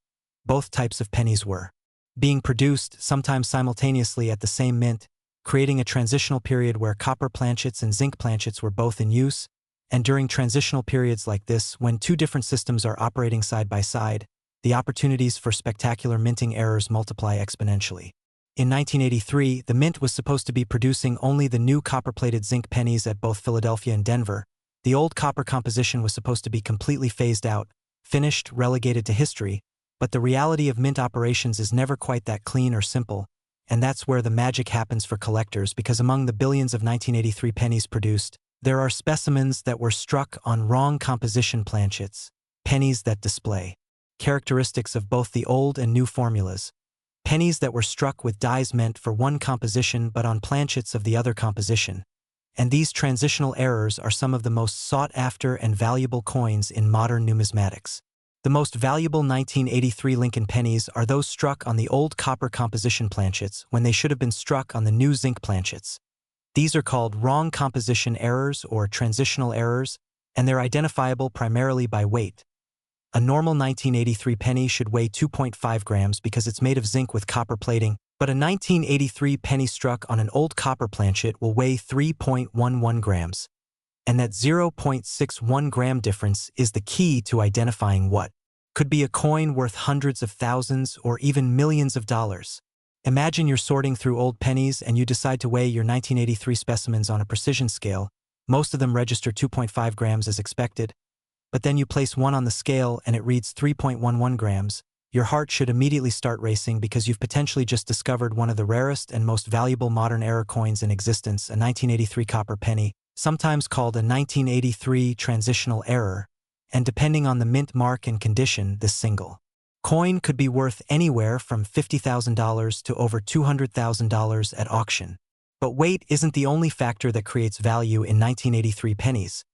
S1: both types of pennies were being produced, sometimes simultaneously at the same mint, creating a transitional period where copper planchets and zinc planchets were both in use. And during transitional periods like this, when two different systems are operating side by side, the opportunities for spectacular minting errors multiply exponentially. In 1983, the mint was supposed to be producing only the new copper-plated zinc pennies at both Philadelphia and Denver. The old copper composition was supposed to be completely phased out, finished, relegated to history, but the reality of mint operations is never quite that clean or simple, and that's where the magic happens for collectors, because among the billions of 1983 pennies produced, there are specimens that were struck on wrong composition planchets, pennies that display characteristics of both the old and new formulas, pennies that were struck with dies meant for one composition but on planchets of the other composition. And these transitional errors are some of the most sought-after and valuable coins in modern numismatics. The most valuable 1983 Lincoln pennies are those struck on the old copper composition planchets when they should have been struck on the new zinc planchets. These are called wrong composition errors or transitional errors, and they're identifiable primarily by weight. A normal 1983 penny should weigh 2.5 grams because it's made of zinc with copper plating, but a 1983 penny struck on an old copper planchet will weigh 3.11 grams. And that 0.61 gram difference is the key to identifying what could be a coin worth hundreds of thousands or even millions of dollars. Imagine you're sorting through old pennies and you decide to weigh your 1983 specimens on a precision scale. Most of them register 2.5 grams as expected, but then you place one on the scale and it reads 3.11 grams. Your heart should immediately start racing because you've potentially just discovered one of the rarest and most valuable modern era coins in existence, a 1983 copper penny, sometimes called a 1983 transitional error, and depending on the mint mark and condition, this single coin could be worth anywhere from $50,000 to over $200,000 at auction. But weight isn't the only factor that creates value in 1983 pennies.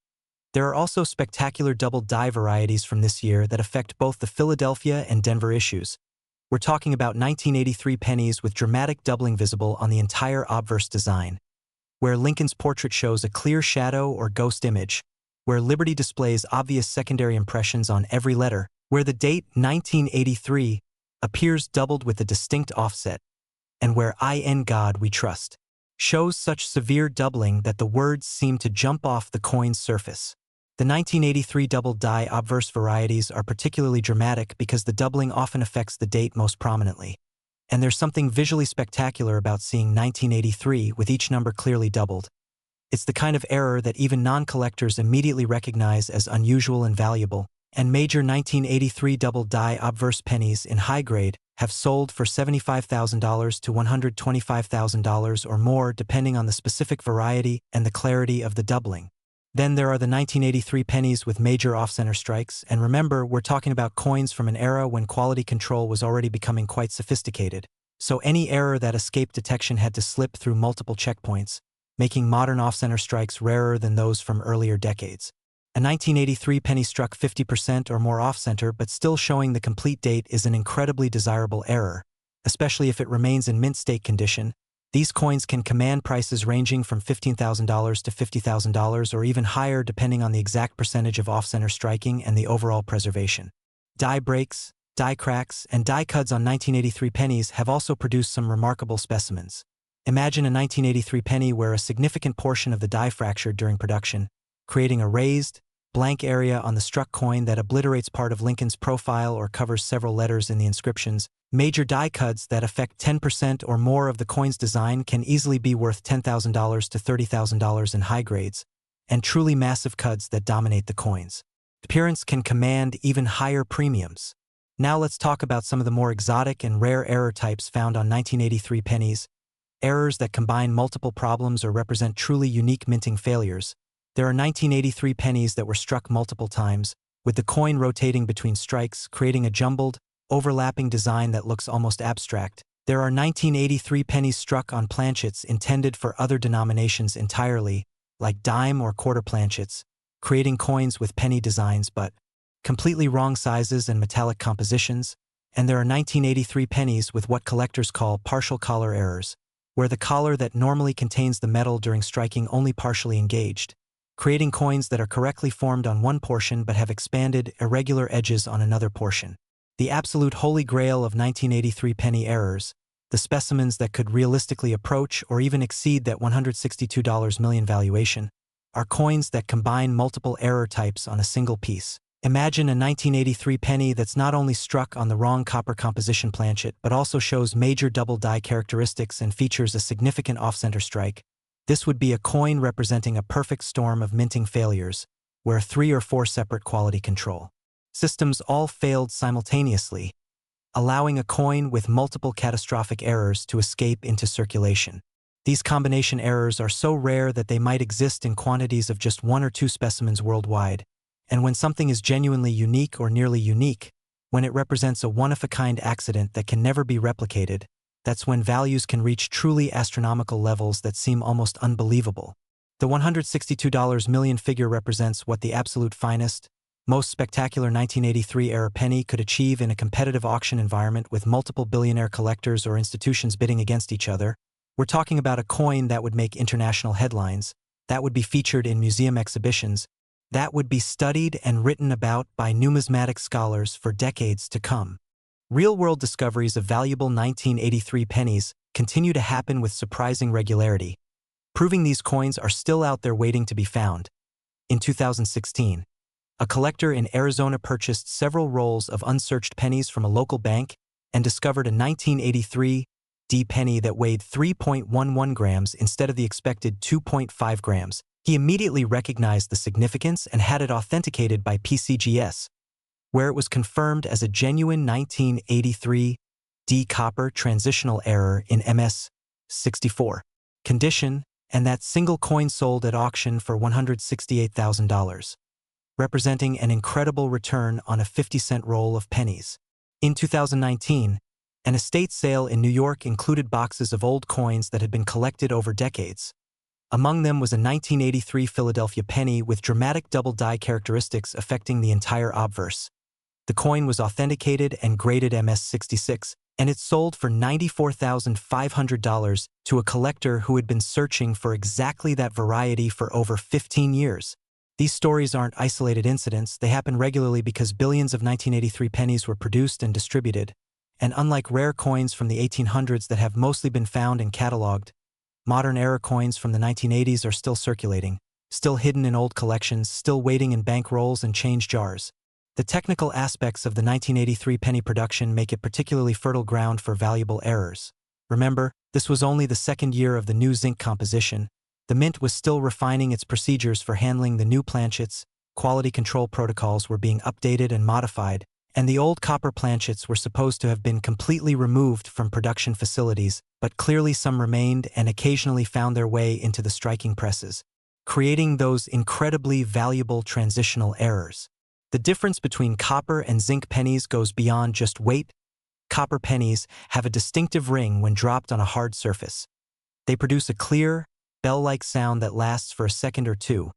S1: There are also spectacular double die varieties from this year that affect both the Philadelphia and Denver issues. We're talking about 1983 pennies with dramatic doubling visible on the entire obverse design, where Lincoln's portrait shows a clear shadow or ghost image, where Liberty displays obvious secondary impressions on every letter, where the date 1983 appears doubled with a distinct offset, and where "In God We Trust" shows such severe doubling that the words seem to jump off the coin's surface. The 1983 double die obverse varieties are particularly dramatic because the doubling often affects the date most prominently. And there's something visually spectacular about seeing 1983 with each number clearly doubled. It's the kind of error that even non-collectors immediately recognize as unusual and valuable, and major 1983 double die obverse pennies in high grade have sold for $75,000 to $125,000 or more depending on the specific variety and the clarity of the doubling. Then there are the 1983 pennies with major off-center strikes, and remember, we're talking about coins from an era when quality control was already becoming quite sophisticated, so any error that escaped detection had to slip through multiple checkpoints, making modern off-center strikes rarer than those from earlier decades. A 1983 penny struck 50% or more off-center but still showing the complete date is an incredibly desirable error, especially if it remains in mint state condition. These coins can command prices ranging from $15,000 to $50,000 or even higher depending on the exact percentage of off-center striking and the overall preservation. Die breaks, die cracks, and die cuts on 1983 pennies have also produced some remarkable specimens. Imagine a 1983 penny where a significant portion of the die fractured during production, creating a raised, blank area on the struck coin that obliterates part of Lincoln's profile or covers several letters in the inscriptions. Major die cuts that affect 10% or more of the coin's design can easily be worth $10,000 to $30,000 in high grades, and truly massive cuts that dominate the coins. Appearance can command even higher premiums. Now let's talk about some of the more exotic and rare error types found on 1983 pennies. Errors that combine multiple problems or represent truly unique minting failures. There are 1983 pennies that were struck multiple times, with the coin rotating between strikes, creating a jumbled, overlapping design that looks almost abstract. There are 1983 pennies struck on planchets intended for other denominations entirely, like dime or quarter planchets, creating coins with penny designs but completely wrong sizes and metallic compositions. And there are 1983 pennies with what collectors call partial collar errors, where the collar that normally contains the metal during striking only partially engaged, creating coins that are correctly formed on one portion but have expanded, irregular edges on another portion. The absolute holy grail of 1983 penny errors, the specimens that could realistically approach or even exceed that $162 million valuation, are coins that combine multiple error types on a single piece. Imagine a 1983 penny that's not only struck on the wrong copper composition planchet but also shows major double die characteristics and features a significant off-center strike. This would be a coin representing a perfect storm of minting failures, where 3 or 4 separate quality control systems all failed simultaneously, allowing a coin with multiple catastrophic errors to escape into circulation. These combination errors are so rare that they might exist in quantities of just 1 or 2 specimens worldwide. And when something is genuinely unique or nearly unique, when it represents a one-of-a-kind accident that can never be replicated, that's when values can reach truly astronomical levels that seem almost unbelievable. The $162 million figure represents what the absolute finest, most spectacular 1983-era penny could achieve in a competitive auction environment with multiple billionaire collectors or institutions bidding against each other. We're talking about a coin that would make international headlines, that would be featured in museum exhibitions, that would be studied and written about by numismatic scholars for decades to come. Real-world discoveries of valuable 1983 pennies continue to happen with surprising regularity, proving these coins are still out there waiting to be found. In 2016, a collector in Arizona purchased several rolls of unsearched pennies from a local bank and discovered a 1983 D penny that weighed 3.11 grams instead of the expected 2.5 grams. He immediately recognized the significance and had it authenticated by PCGS, where it was confirmed as a genuine 1983 D copper transitional error in MS-64 condition, and that single coin sold at auction for $168,000, representing an incredible return on a 50-cent roll of pennies. In 2019, an estate sale in New York included boxes of old coins that had been collected over decades. Among them was a 1983 Philadelphia penny with dramatic double die characteristics affecting the entire obverse. The coin was authenticated and graded MS-66, and it sold for $94,500 to a collector who had been searching for exactly that variety for over 15 years. These stories aren't isolated incidents, they happen regularly because billions of 1983 pennies were produced and distributed, and unlike rare coins from the 1800s that have mostly been found and cataloged, modern era coins from the 1980s are still circulating, still hidden in old collections, still waiting in bank rolls and change jars. The technical aspects of the 1983 penny production make it particularly fertile ground for valuable errors. Remember, this was only the second year of the new zinc composition. The mint was still refining its procedures for handling the new planchets, quality control protocols were being updated and modified, and the old copper planchets were supposed to have been completely removed from production facilities, but clearly some remained and occasionally found their way into the striking presses, creating those incredibly valuable transitional errors. The difference between copper and zinc pennies goes beyond just weight. Copper pennies have a distinctive ring when dropped on a hard surface. They produce a clear, bell-like sound that lasts for a second or two,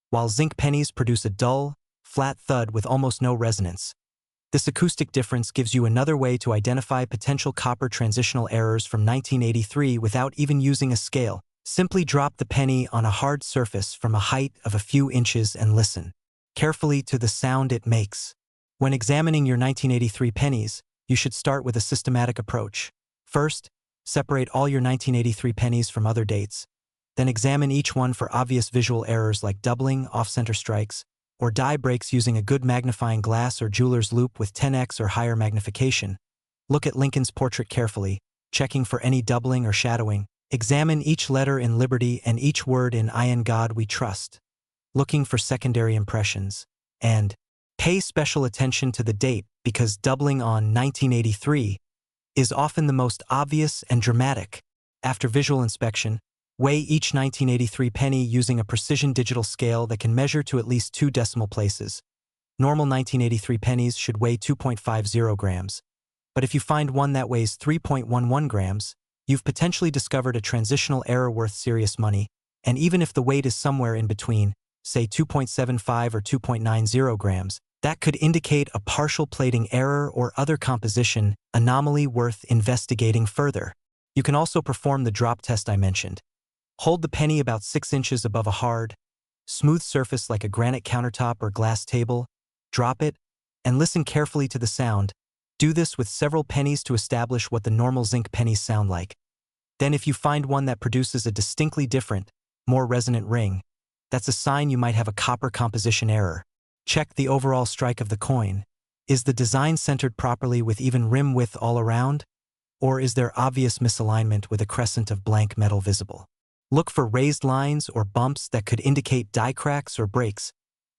S1: while zinc pennies produce a dull, flat thud with almost no resonance. This acoustic difference gives you another way to identify potential copper transitional errors from 1983 without even using a scale. Simply drop the penny on a hard surface from a height of a few inches and listen carefully to the sound it makes. When examining your 1983 pennies, you should start with a systematic approach. First, separate all your 1983 pennies from other dates. Then examine each one for obvious visual errors like doubling, off-center strikes, or die breaks using a good magnifying glass or jeweler's loupe with 10x or higher magnification. Look at Lincoln's portrait carefully, checking for any doubling or shadowing. Examine each letter in Liberty and each word in I in God We Trust, looking for secondary impressions. And pay special attention to the date, because doubling on 1983 is often the most obvious and dramatic. After visual inspection, weigh each 1983 penny using a precision digital scale that can measure to at least 2 decimal places. Normal 1983 pennies should weigh 2.50 grams. But if you find one that weighs 3.11 grams, you've potentially discovered a transitional error worth serious money, and even if the weight is somewhere in between, say 2.75 or 2.90 grams, that could indicate a partial plating error or other composition anomaly worth investigating further. You can also perform the drop test I mentioned. Hold the penny about 6 inches above a hard, smooth surface like a granite countertop or glass table, drop it, and listen carefully to the sound. Do this with several pennies to establish what the normal zinc pennies sound like. Then if you find one that produces a distinctly different, more resonant ring, that's a sign you might have a copper composition error. Check the overall strike of the coin. Is the design centered properly with even rim width all around? Or is there obvious misalignment with a crescent of blank metal visible? Look for raised lines or bumps that could indicate die cracks or breaks.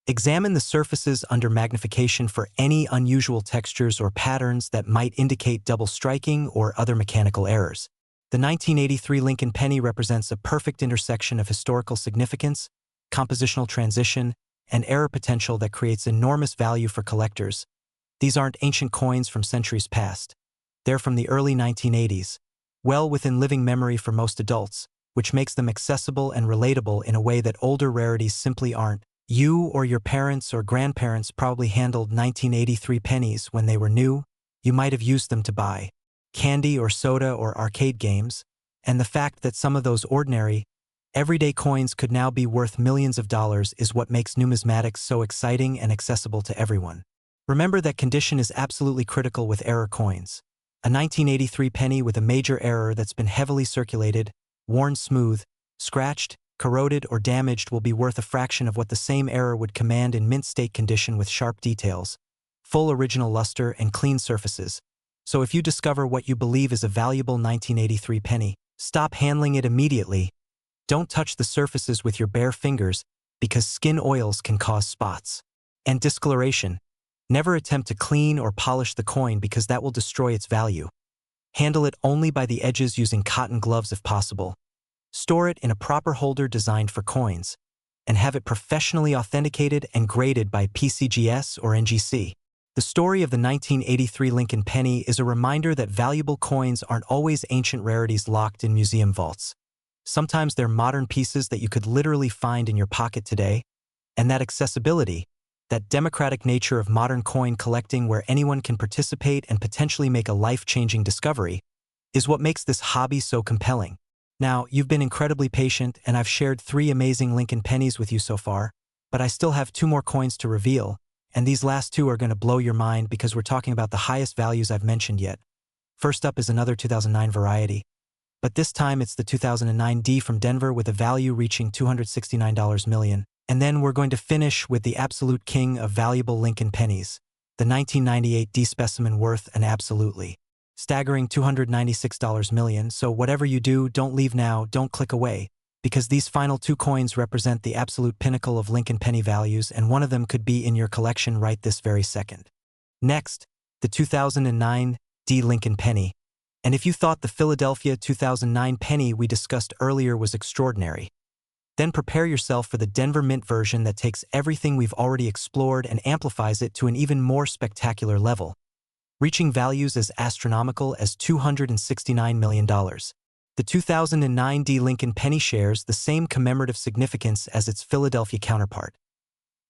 S1: Examine the surfaces under magnification for any unusual textures or patterns that might indicate double striking or other mechanical errors. The 1983 Lincoln penny represents a perfect intersection of historical significance, compositional transition, and error potential that creates enormous value for collectors. These aren't ancient coins from centuries past. They're from the early 1980s, well within living memory for most adults, which makes them accessible and relatable in a way that older rarities simply aren't. You or your parents or grandparents probably handled 1983 pennies when they were new. You might have used them to buy candy or soda or arcade games, and the fact that some of those ordinary, everyday coins could now be worth millions of dollars is what makes numismatics so exciting and accessible to everyone. Remember that condition is absolutely critical with error coins. A 1983 penny with a major error that's been heavily circulated, worn smooth, scratched, corroded, or damaged will be worth a fraction of what the same error would command in mint state condition with sharp details, full original luster, and clean surfaces. So if you discover what you believe is a valuable 1983 penny, stop handling it immediately. Don't touch the surfaces with your bare fingers because skin oils can cause spots. And discoloration. Never attempt to clean or polish the coin because that will destroy its value. Handle it only by the edges using cotton gloves if possible. Store it in a proper holder designed for coins, and have it professionally authenticated and graded by PCGS or NGC. The story of the 1983 Lincoln penny is a reminder that valuable coins aren't always ancient rarities locked in museum vaults. Sometimes they're modern pieces that you could literally find in your pocket today, and that accessibility, that democratic nature of modern coin collecting where anyone can participate and potentially make a life-changing discovery, is what makes this hobby so compelling. Now, you've been incredibly patient, and I've shared 3 amazing Lincoln pennies with you so far, but I still have 2 more coins to reveal, and these last 2 are going to blow your mind because we're talking about the highest values I've mentioned yet. First up is another 2009 variety, but this time it's the 2009 D from Denver with a value reaching $269 million. And then we're going to finish with the absolute king of valuable Lincoln pennies, the 1998 D specimen worth an absolutely staggering $296 million. So whatever you do, don't leave now, don't click away, because these final 2 coins represent the absolute pinnacle of Lincoln penny values, and one of them could be in your collection right this very second. Next, the 2009 D Lincoln penny. And if you thought the Philadelphia 2009 penny we discussed earlier was extraordinary, then prepare yourself for the Denver Mint version that takes everything we've already explored and amplifies it to an even more spectacular level, reaching values as astronomical as $269 million. The 2009 D Lincoln penny shares the same commemorative significance as its Philadelphia counterpart.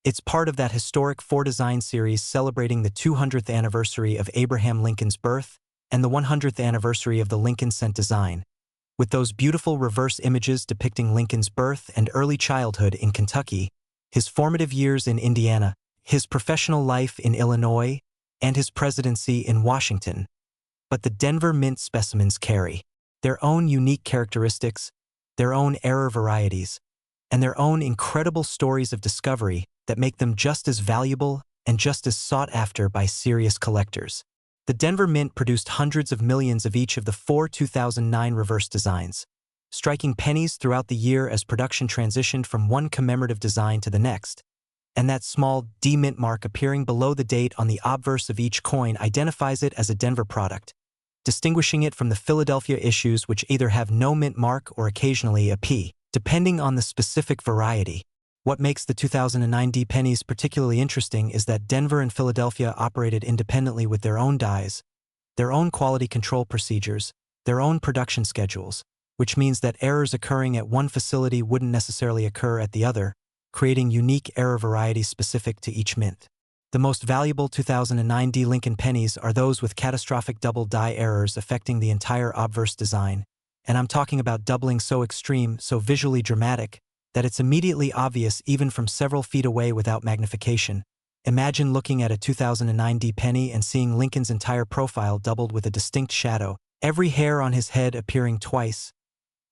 S1: It's part of that historic 4-design series celebrating the 200th anniversary of Abraham Lincoln's birth and the 100th anniversary of the Lincoln Cent design, with those beautiful reverse images depicting Lincoln's birth and early childhood in Kentucky, his formative years in Indiana, his professional life in Illinois, and his presidency in Washington. But the Denver Mint specimens carry their own unique characteristics, their own error varieties, and their own incredible stories of discovery that make them just as valuable and just as sought after by serious collectors. The Denver Mint produced hundreds of millions of each of the four 2009 reverse designs, striking pennies throughout the year as production transitioned from one commemorative design to the next, and that small D mint mark appearing below the date on the obverse of each coin identifies it as a Denver product, distinguishing it from the Philadelphia issues which either have no mint mark or occasionally a P, depending on the specific variety. What makes the 2009 D pennies particularly interesting is that Denver and Philadelphia operated independently with their own dies, their own quality control procedures, their own production schedules, which means that errors occurring at one facility wouldn't necessarily occur at the other, creating unique error varieties specific to each mint. The most valuable 2009 D Lincoln pennies are those with catastrophic double die errors affecting the entire obverse design, and I'm talking about doubling so extreme, so visually dramatic, that it's immediately obvious even from several feet away without magnification. Imagine looking at a 2009 D penny and seeing Lincoln's entire profile doubled with a distinct shadow, every hair on his head appearing twice,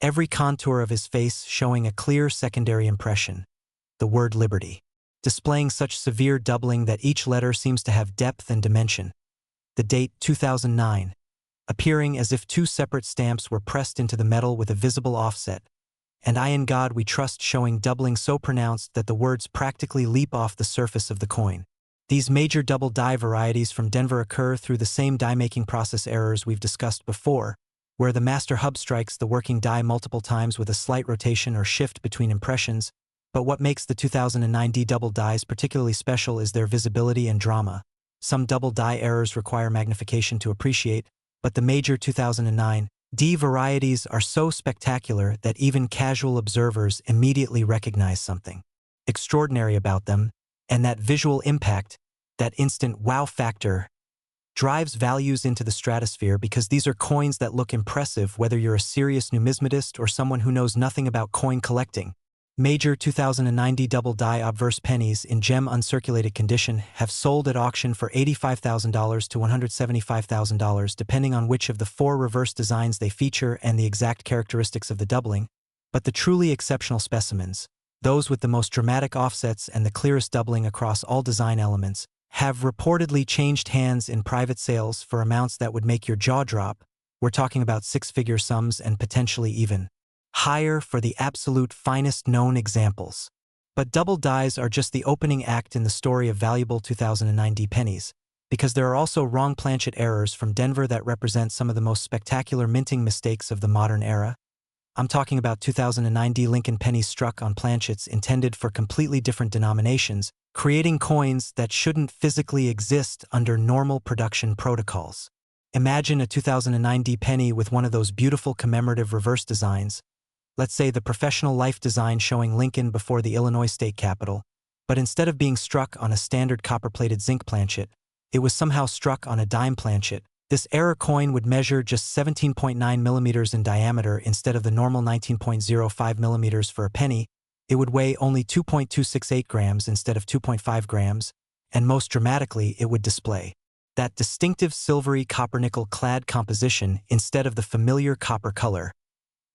S1: every contour of his face showing a clear secondary impression, the word liberty, displaying such severe doubling that each letter seems to have depth and dimension. The date 2009, appearing as if two separate stamps were pressed into the metal with a visible offset, and I in God we trust showing doubling so pronounced that the words practically leap off the surface of the coin. These major double die varieties from Denver occur through the same die-making process errors we've discussed before, where the master hub strikes the working die multiple times with a slight rotation or shift between impressions. But what makes the 2009 D double dies particularly special is their visibility and drama. Some double die errors require magnification to appreciate, but the major 2009 D varieties are so spectacular that even casual observers immediately recognize something extraordinary about them, and that visual impact, that instant wow factor, drives values into the stratosphere because these are coins that look impressive whether you're a serious numismatist or someone who knows nothing about coin collecting. Major 2009 D double die obverse pennies in gem uncirculated condition have sold at auction for $85,000 to $175,000 depending on which of the four reverse designs they feature and the exact characteristics of the doubling, but the truly exceptional specimens, those with the most dramatic offsets and the clearest doubling across all design elements, have reportedly changed hands in private sales for amounts that would make your jaw drop. We're talking about six-figure sums and potentially even higher for the absolute finest known examples. But double dies are just the opening act in the story of valuable 2009 D pennies, because there are also wrong planchet errors from Denver that represent some of the most spectacular minting mistakes of the modern era. I'm talking about 2009 D Lincoln pennies struck on planchets intended for completely different denominations, creating coins that shouldn't physically exist under normal production protocols. Imagine a 2009 D penny with one of those beautiful commemorative reverse designs, let's say the professional life design showing Lincoln before the Illinois state capitol, but instead of being struck on a standard copper-plated zinc planchet, it was somehow struck on a dime planchet. This error coin would measure just 17.9 millimeters in diameter instead of the normal 19.05 millimeters for a penny. It would weigh only 2.268 grams instead of 2.5 grams, and most dramatically, it would display that distinctive silvery copper-nickel clad composition instead of the familiar copper color,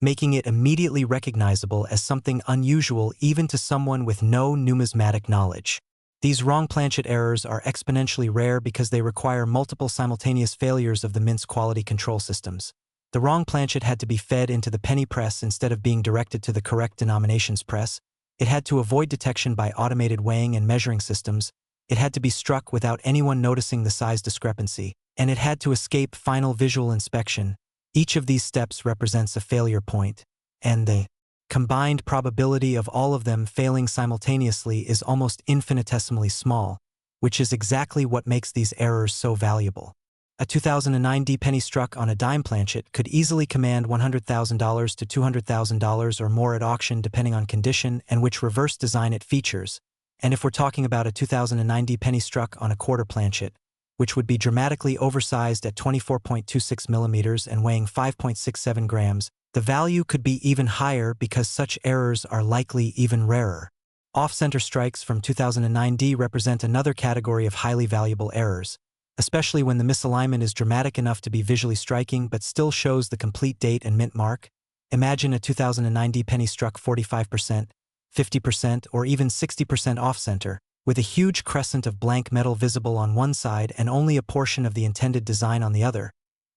S1: making it immediately recognizable as something unusual even to someone with no numismatic knowledge. These wrong planchet errors are exponentially rare because they require multiple simultaneous failures of the mint's quality control systems. The wrong planchet had to be fed into the penny press instead of being directed to the correct denominations press. It had to avoid detection by automated weighing and measuring systems. It had to be struck without anyone noticing the size discrepancy, and it had to escape final visual inspection. Each of these steps represents a failure point, and the combined probability of all of them failing simultaneously is almost infinitesimally small, which is exactly what makes these errors so valuable. A 2009 D penny struck on a dime planchet could easily command $100,000 to $200,000 or more at auction depending on condition and which reverse design it features, and if we're talking about a 2009 D penny struck on a quarter planchet, which would be dramatically oversized at 24.26 millimeters and weighing 5.67 grams, the value could be even higher because such errors are likely even rarer. Off-center strikes from 2009 D represent another category of highly valuable errors, especially when the misalignment is dramatic enough to be visually striking but still shows the complete date and mint mark. Imagine a 2009 D penny struck 45%, 50%, or even 60% off-center, with a huge crescent of blank metal visible on one side and only a portion of the intended design on the other.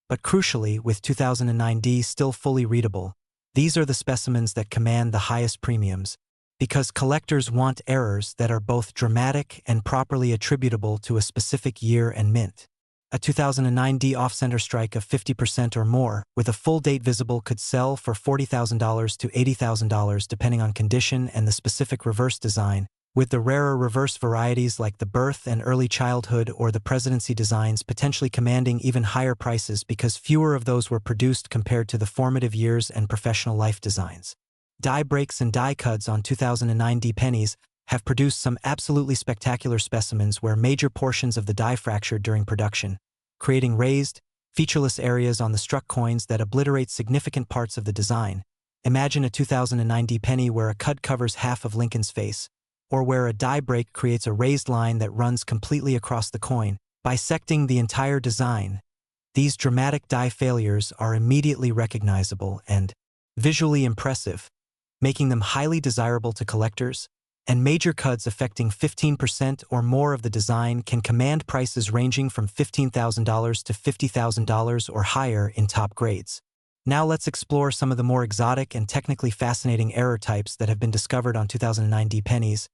S1: But crucially, with 2009D still fully readable, these are the specimens that command the highest premiums, because collectors want errors that are both dramatic and properly attributable to a specific year and mint. A 2009D off-center strike of 50% or more, with a full date visible, could sell for $40,000 to $80,000 depending on condition and the specific reverse design, with the rarer reverse varieties like the birth and early childhood or the presidency designs potentially commanding even higher prices because fewer of those were produced compared to the formative years and professional life designs. Die breaks and die cuts on 2009D pennies have produced some absolutely spectacular specimens where major portions of the die fractured during production, creating raised, featureless areas on the struck coins that obliterate significant parts of the design. Imagine a 2009D penny where a cut covers half of Lincoln's face, or where a die break creates a raised line that runs completely across the coin, bisecting the entire design. These dramatic die failures are immediately recognizable and visually impressive, making them highly desirable to collectors, and major cuts affecting 15% or more of the design can command prices ranging from $15,000 to $50,000 or higher in top grades. Now let's explore some of the more exotic and technically fascinating error types that have been discovered on 2009D pennies,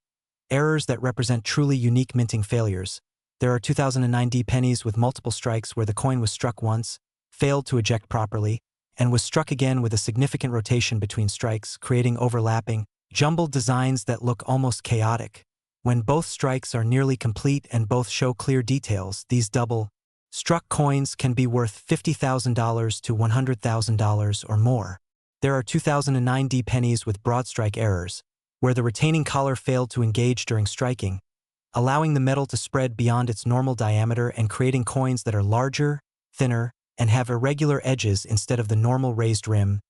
S1: errors that represent truly unique minting failures. There are 2009D pennies with multiple strikes where the coin was struck once, failed to eject properly, and was struck again with a significant rotation between strikes, creating overlapping, jumbled designs that look almost chaotic. When both strikes are nearly complete and both show clear details, these double-struck coins can be worth $50,000 to $100,000 or more. There are 2009D pennies with broad strike errors, where the retaining collar failed to engage during striking, allowing the metal to spread beyond its normal diameter and creating coins that are larger, thinner, and have irregular edges instead of the normal raised rim.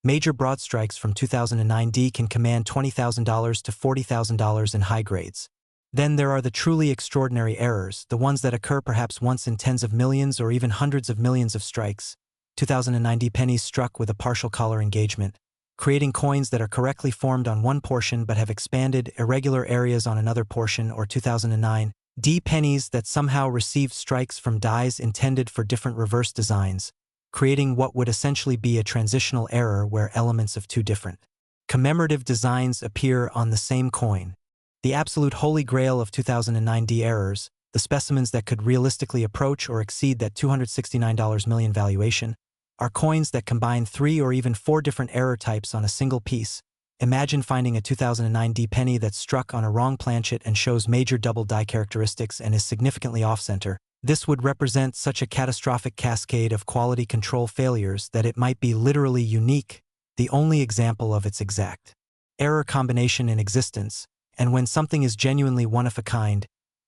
S1: Major broad strikes from 2009D can command $20,000 to $40,000 in high grades. Then there are the truly extraordinary errors, the ones that occur perhaps once in tens of millions or even hundreds of millions of strikes. 2009D pennies struck with a partial collar engagement, creating coins that are correctly formed on one portion but have expanded irregular areas on another portion, or 2009D pennies that somehow received strikes from dies intended for different reverse designs, creating what would essentially be a transitional error where elements of two different commemorative designs appear on the same coin. The absolute holy grail of 2009D errors, the specimens that could realistically approach or exceed that $269 million valuation, are coins that combine 3 or even 4 different error types on a single piece. Imagine finding a 2009D penny that's struck on a wrong planchet and shows major double die characteristics and is significantly off-center. This would represent such a catastrophic cascade of quality control failures that it might be literally unique, the only example of its exact error combination in existence. And when something is genuinely one of a kind,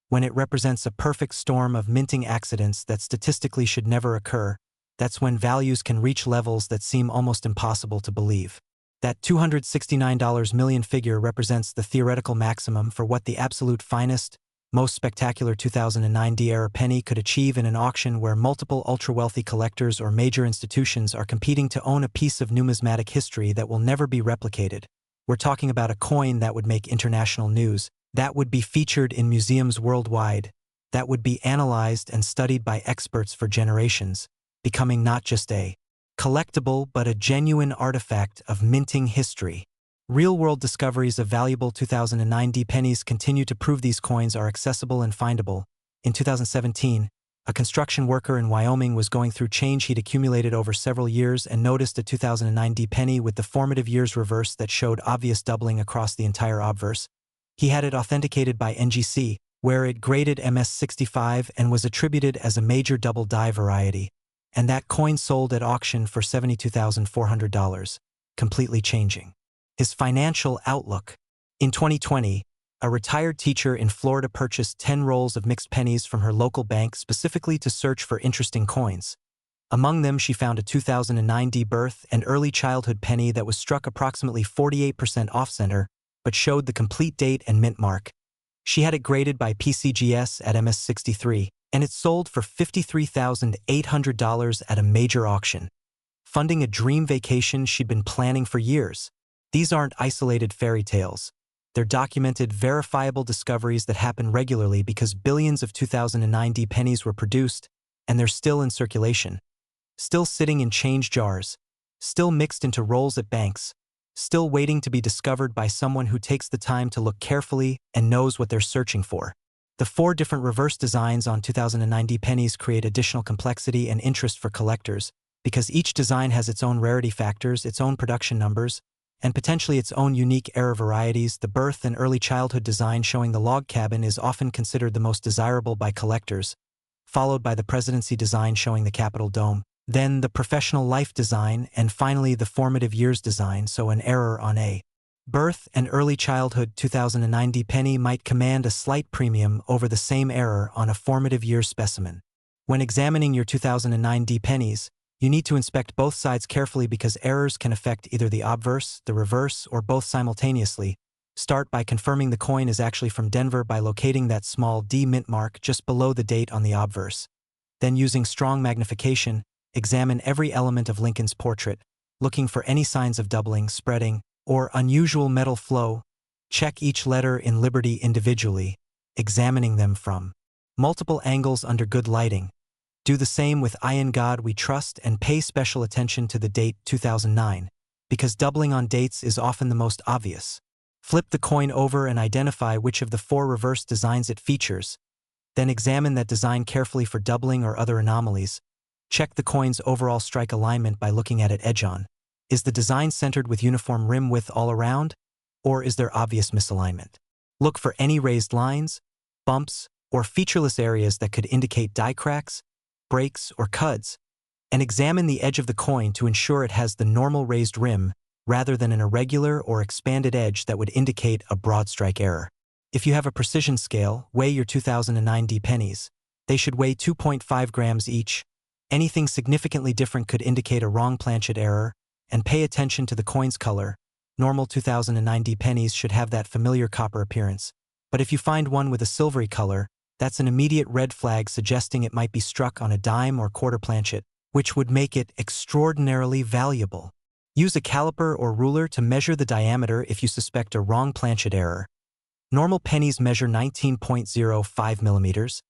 S1: when it represents a perfect storm of minting accidents that statistically should never occur, that's when values can reach levels that seem almost impossible to believe. That $269 million figure represents the theoretical maximum for what the absolute finest, most spectacular 2009D era penny could achieve in an auction where multiple ultra-wealthy collectors or major institutions are competing to own a piece of numismatic history that will never be replicated. We're talking about a coin that would make international news, that would be featured in museums worldwide, that would be analyzed and studied by experts for generations, becoming not just a collectible but a genuine artifact of minting history. Real-world discoveries of valuable 2009D pennies continue to prove these coins are accessible and findable. In 2017, a construction worker in Wyoming was going through change he'd accumulated over several years and noticed a 2009D penny with the formative years reverse that showed obvious doubling across the entire obverse. He had it authenticated by NGC, where it graded MS65 and was attributed as a major double die variety. And that coin sold at auction for $72,400, completely changing his financial outlook. In 2020, a retired teacher in Florida purchased 10 rolls of mixed pennies from her local bank specifically to search for interesting coins. Among them, she found a 2009D birth and early childhood penny that was struck approximately 48% off-center, but showed the complete date and mint mark. She had it graded by PCGS at MS63, and it sold for $53,800 at a major auction, funding a dream vacation she'd been planning for years. These aren't isolated fairy tales. They're documented, verifiable discoveries that happen regularly because billions of 2009 D pennies were produced, and they're still in circulation. Still sitting in change jars. Still mixed into rolls at banks. Still waiting to be discovered by someone who takes the time to look carefully and knows what they're searching for. The 4 different reverse designs on 2009 D pennies create additional complexity and interest for collectors, because each design has its own rarity factors, its own production numbers, and potentially its own unique era varieties. The birth and early childhood design showing the log cabin is often considered the most desirable by collectors, followed by the presidency design showing the Capitol dome, then the professional life design, and finally the formative years design, so an error on a birth and early childhood 2009 D penny might command a slight premium over the same error on a formative years specimen. When examining your 2009 D pennies, you need to inspect both sides carefully because errors can affect either the obverse, the reverse, or both simultaneously. Start by confirming the coin is actually from Denver by locating that small D mint mark just below the date on the obverse. Then using strong magnification, examine every element of Lincoln's portrait, looking for any signs of doubling, spreading, or unusual metal flow. Check each letter in Liberty individually, examining them from multiple angles under good lighting. Do the same with I In God We Trust and pay special attention to the date 2009, because doubling on dates is often the most obvious. Flip the coin over and identify which of the 4 reverse designs it features. Then examine that design carefully for doubling or other anomalies. Check the coin's overall strike alignment by looking at it edge-on. Is the design centered with uniform rim width all around, or is there obvious misalignment? Look for any raised lines, bumps, or featureless areas that could indicate die cracks, breaks, or cuts, and examine the edge of the coin to ensure it has the normal raised rim rather than an irregular or expanded edge that would indicate a broad strike error. If you have a precision scale, weigh your 2009 D pennies. They should weigh 2.5 grams each. Anything significantly different could indicate a wrong planchet error, and pay attention to the coin's color. Normal 2009 D pennies should have that familiar copper appearance, but if you find one with a silvery color, that's an immediate red flag suggesting it might be struck on a dime or quarter planchet, which would make it extraordinarily valuable. Use a caliper or ruler to measure the diameter if you suspect a wrong planchet error. Normal pennies measure 19.05 millimeters,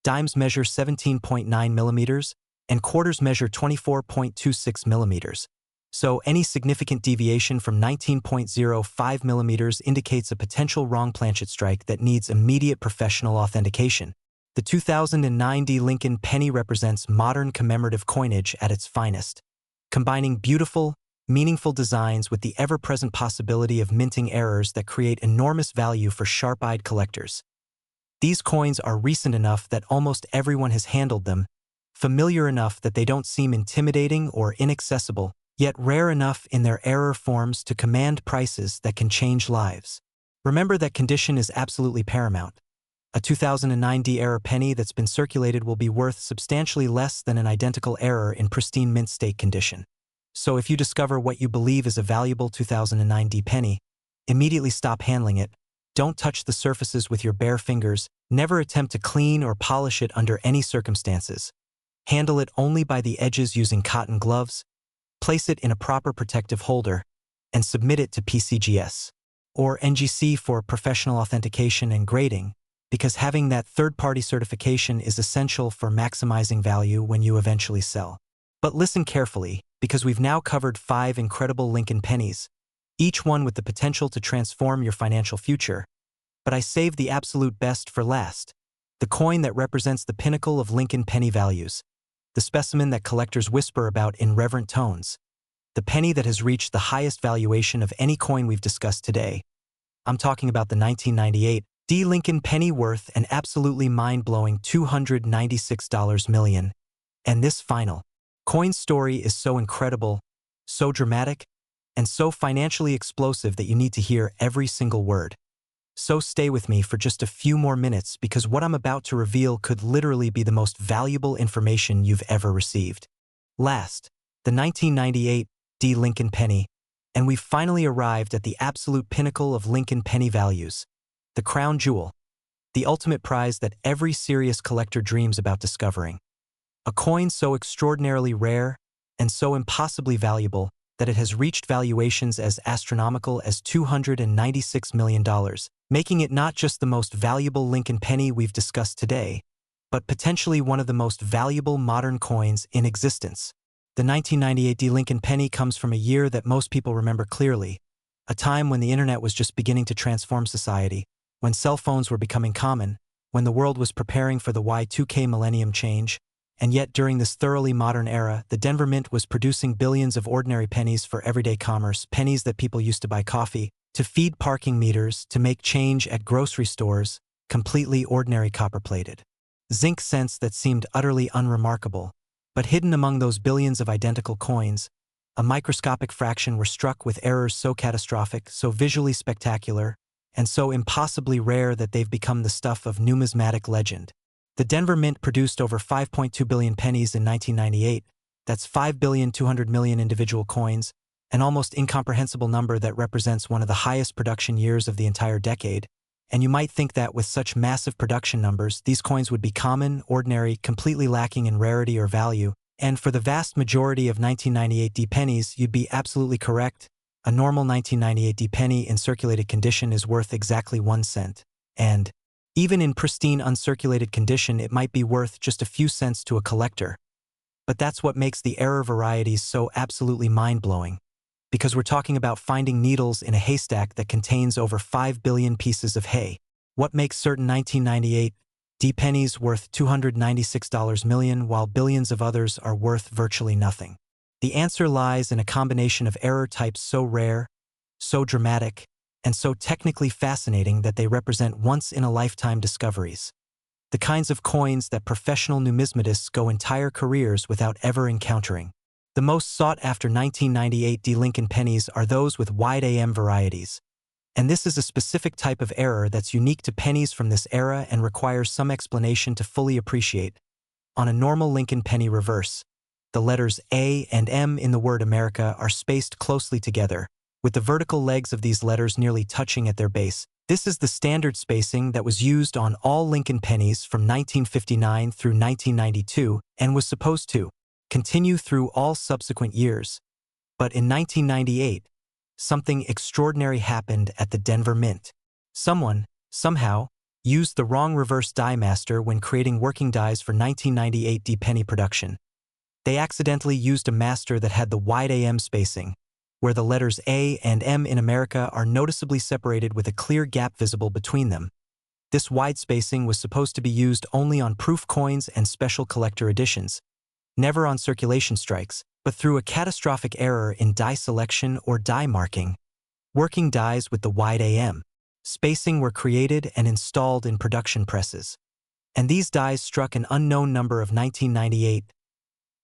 S1: dimes measure 17.9 millimeters, and quarters measure 24.26 millimeters. So any significant deviation from 19.05 millimeters indicates a potential wrong planchet strike that needs immediate professional authentication. The 2009 D Lincoln penny represents modern commemorative coinage at its finest, combining beautiful, meaningful designs with the ever-present possibility of minting errors that create enormous value for sharp-eyed collectors. These coins are recent enough that almost everyone has handled them, familiar enough that they don't seem intimidating or inaccessible, yet rare enough in their error forms to command prices that can change lives. Remember that condition is absolutely paramount. A 2009 D error penny that's been circulated will be worth substantially less than an identical error in pristine mint state condition. So if you discover what you believe is a valuable 2009 D penny, immediately stop handling it. Don't touch the surfaces with your bare fingers. Never attempt to clean or polish it under any circumstances. Handle it only by the edges using cotton gloves. Place it in a proper protective holder, and submit it to PCGS or NGC for professional authentication and grading, because having that third-party certification is essential for maximizing value when you eventually sell. But listen carefully, because we've now covered 5 incredible Lincoln pennies, each one with the potential to transform your financial future. But I saved the absolute best for last, the coin that represents the pinnacle of Lincoln penny values, the specimen that collectors whisper about in reverent tones, the penny that has reached the highest valuation of any coin we've discussed today. I'm talking about the 1998 D Lincoln penny, worth an absolutely mind-blowing $296 million. And this final coin story is so incredible, so dramatic, and so financially explosive that you need to hear every single word. So stay with me for just a few more minutes, because what I'm about to reveal could literally be the most valuable information you've ever received. Last, the 1998 D Lincoln penny, and we've finally arrived at the absolute pinnacle of Lincoln penny values, the crown jewel, the ultimate prize that every serious collector dreams about discovering. A coin so extraordinarily rare and so impossibly valuable that it has reached valuations as astronomical as $296 million, making it not just the most valuable Lincoln penny we've discussed today, but potentially one of the most valuable modern coins in existence. The 1998 Lincoln penny comes from a year that most people remember clearly, a time when the internet was just beginning to transform society, when cell phones were becoming common, when the world was preparing for the Y2K millennium change, and yet during this thoroughly modern era, the Denver Mint was producing billions of ordinary pennies for everyday commerce, pennies that people used to buy coffee, to feed parking meters, to make change at grocery stores, completely ordinary copper-plated zinc cents that seemed utterly unremarkable. But hidden among those billions of identical coins, a microscopic fraction were struck with errors so catastrophic, so visually spectacular, and so impossibly rare that they've become the stuff of numismatic legend. The Denver Mint produced over 5.2 billion pennies in 1998. That's 5,200 million individual coins, an almost incomprehensible number that represents one of the highest production years of the entire decade. And you might think that with such massive production numbers, these coins would be common, ordinary, completely lacking in rarity or value. And for the vast majority of 1998 D pennies, you'd be absolutely correct. A normal 1998 D penny in circulated condition is worth exactly 1 cent. And even in pristine uncirculated condition, it might be worth just a few cents to a collector. But that's what makes the error varieties so absolutely mind-blowing. Because we're talking about finding needles in a haystack that contains over 5 billion pieces of hay. What makes certain 1998 D pennies worth $296 million while billions of others are worth virtually nothing? The answer lies in a combination of error types so rare, so dramatic, and so technically fascinating that they represent once-in-a-lifetime discoveries. The kinds of coins that professional numismatists go entire careers without ever encountering. The most sought-after 1998 D Lincoln pennies are those with wide AM varieties. And this is a specific type of error that's unique to pennies from this era and requires some explanation to fully appreciate. On a normal Lincoln penny reverse, the letters A and M in the word America are spaced closely together, with the vertical legs of these letters nearly touching at their base. This is the standard spacing that was used on all Lincoln pennies from 1959 through 1992 and was supposed to continue through all subsequent years. But in 1998, something extraordinary happened at the Denver Mint. Someone, somehow, used the wrong reverse die master when creating working dies for 1998 D penny production. They accidentally used a master that had the wide AM spacing, where the letters A and M in America are noticeably separated with a clear gap visible between them. This wide spacing was supposed to be used only on proof coins and special collector editions, never on circulation strikes, but through a catastrophic error in die selection or die marking. Working dies with the wide AM spacing were created and installed in production presses. And these dies struck an unknown number of 1998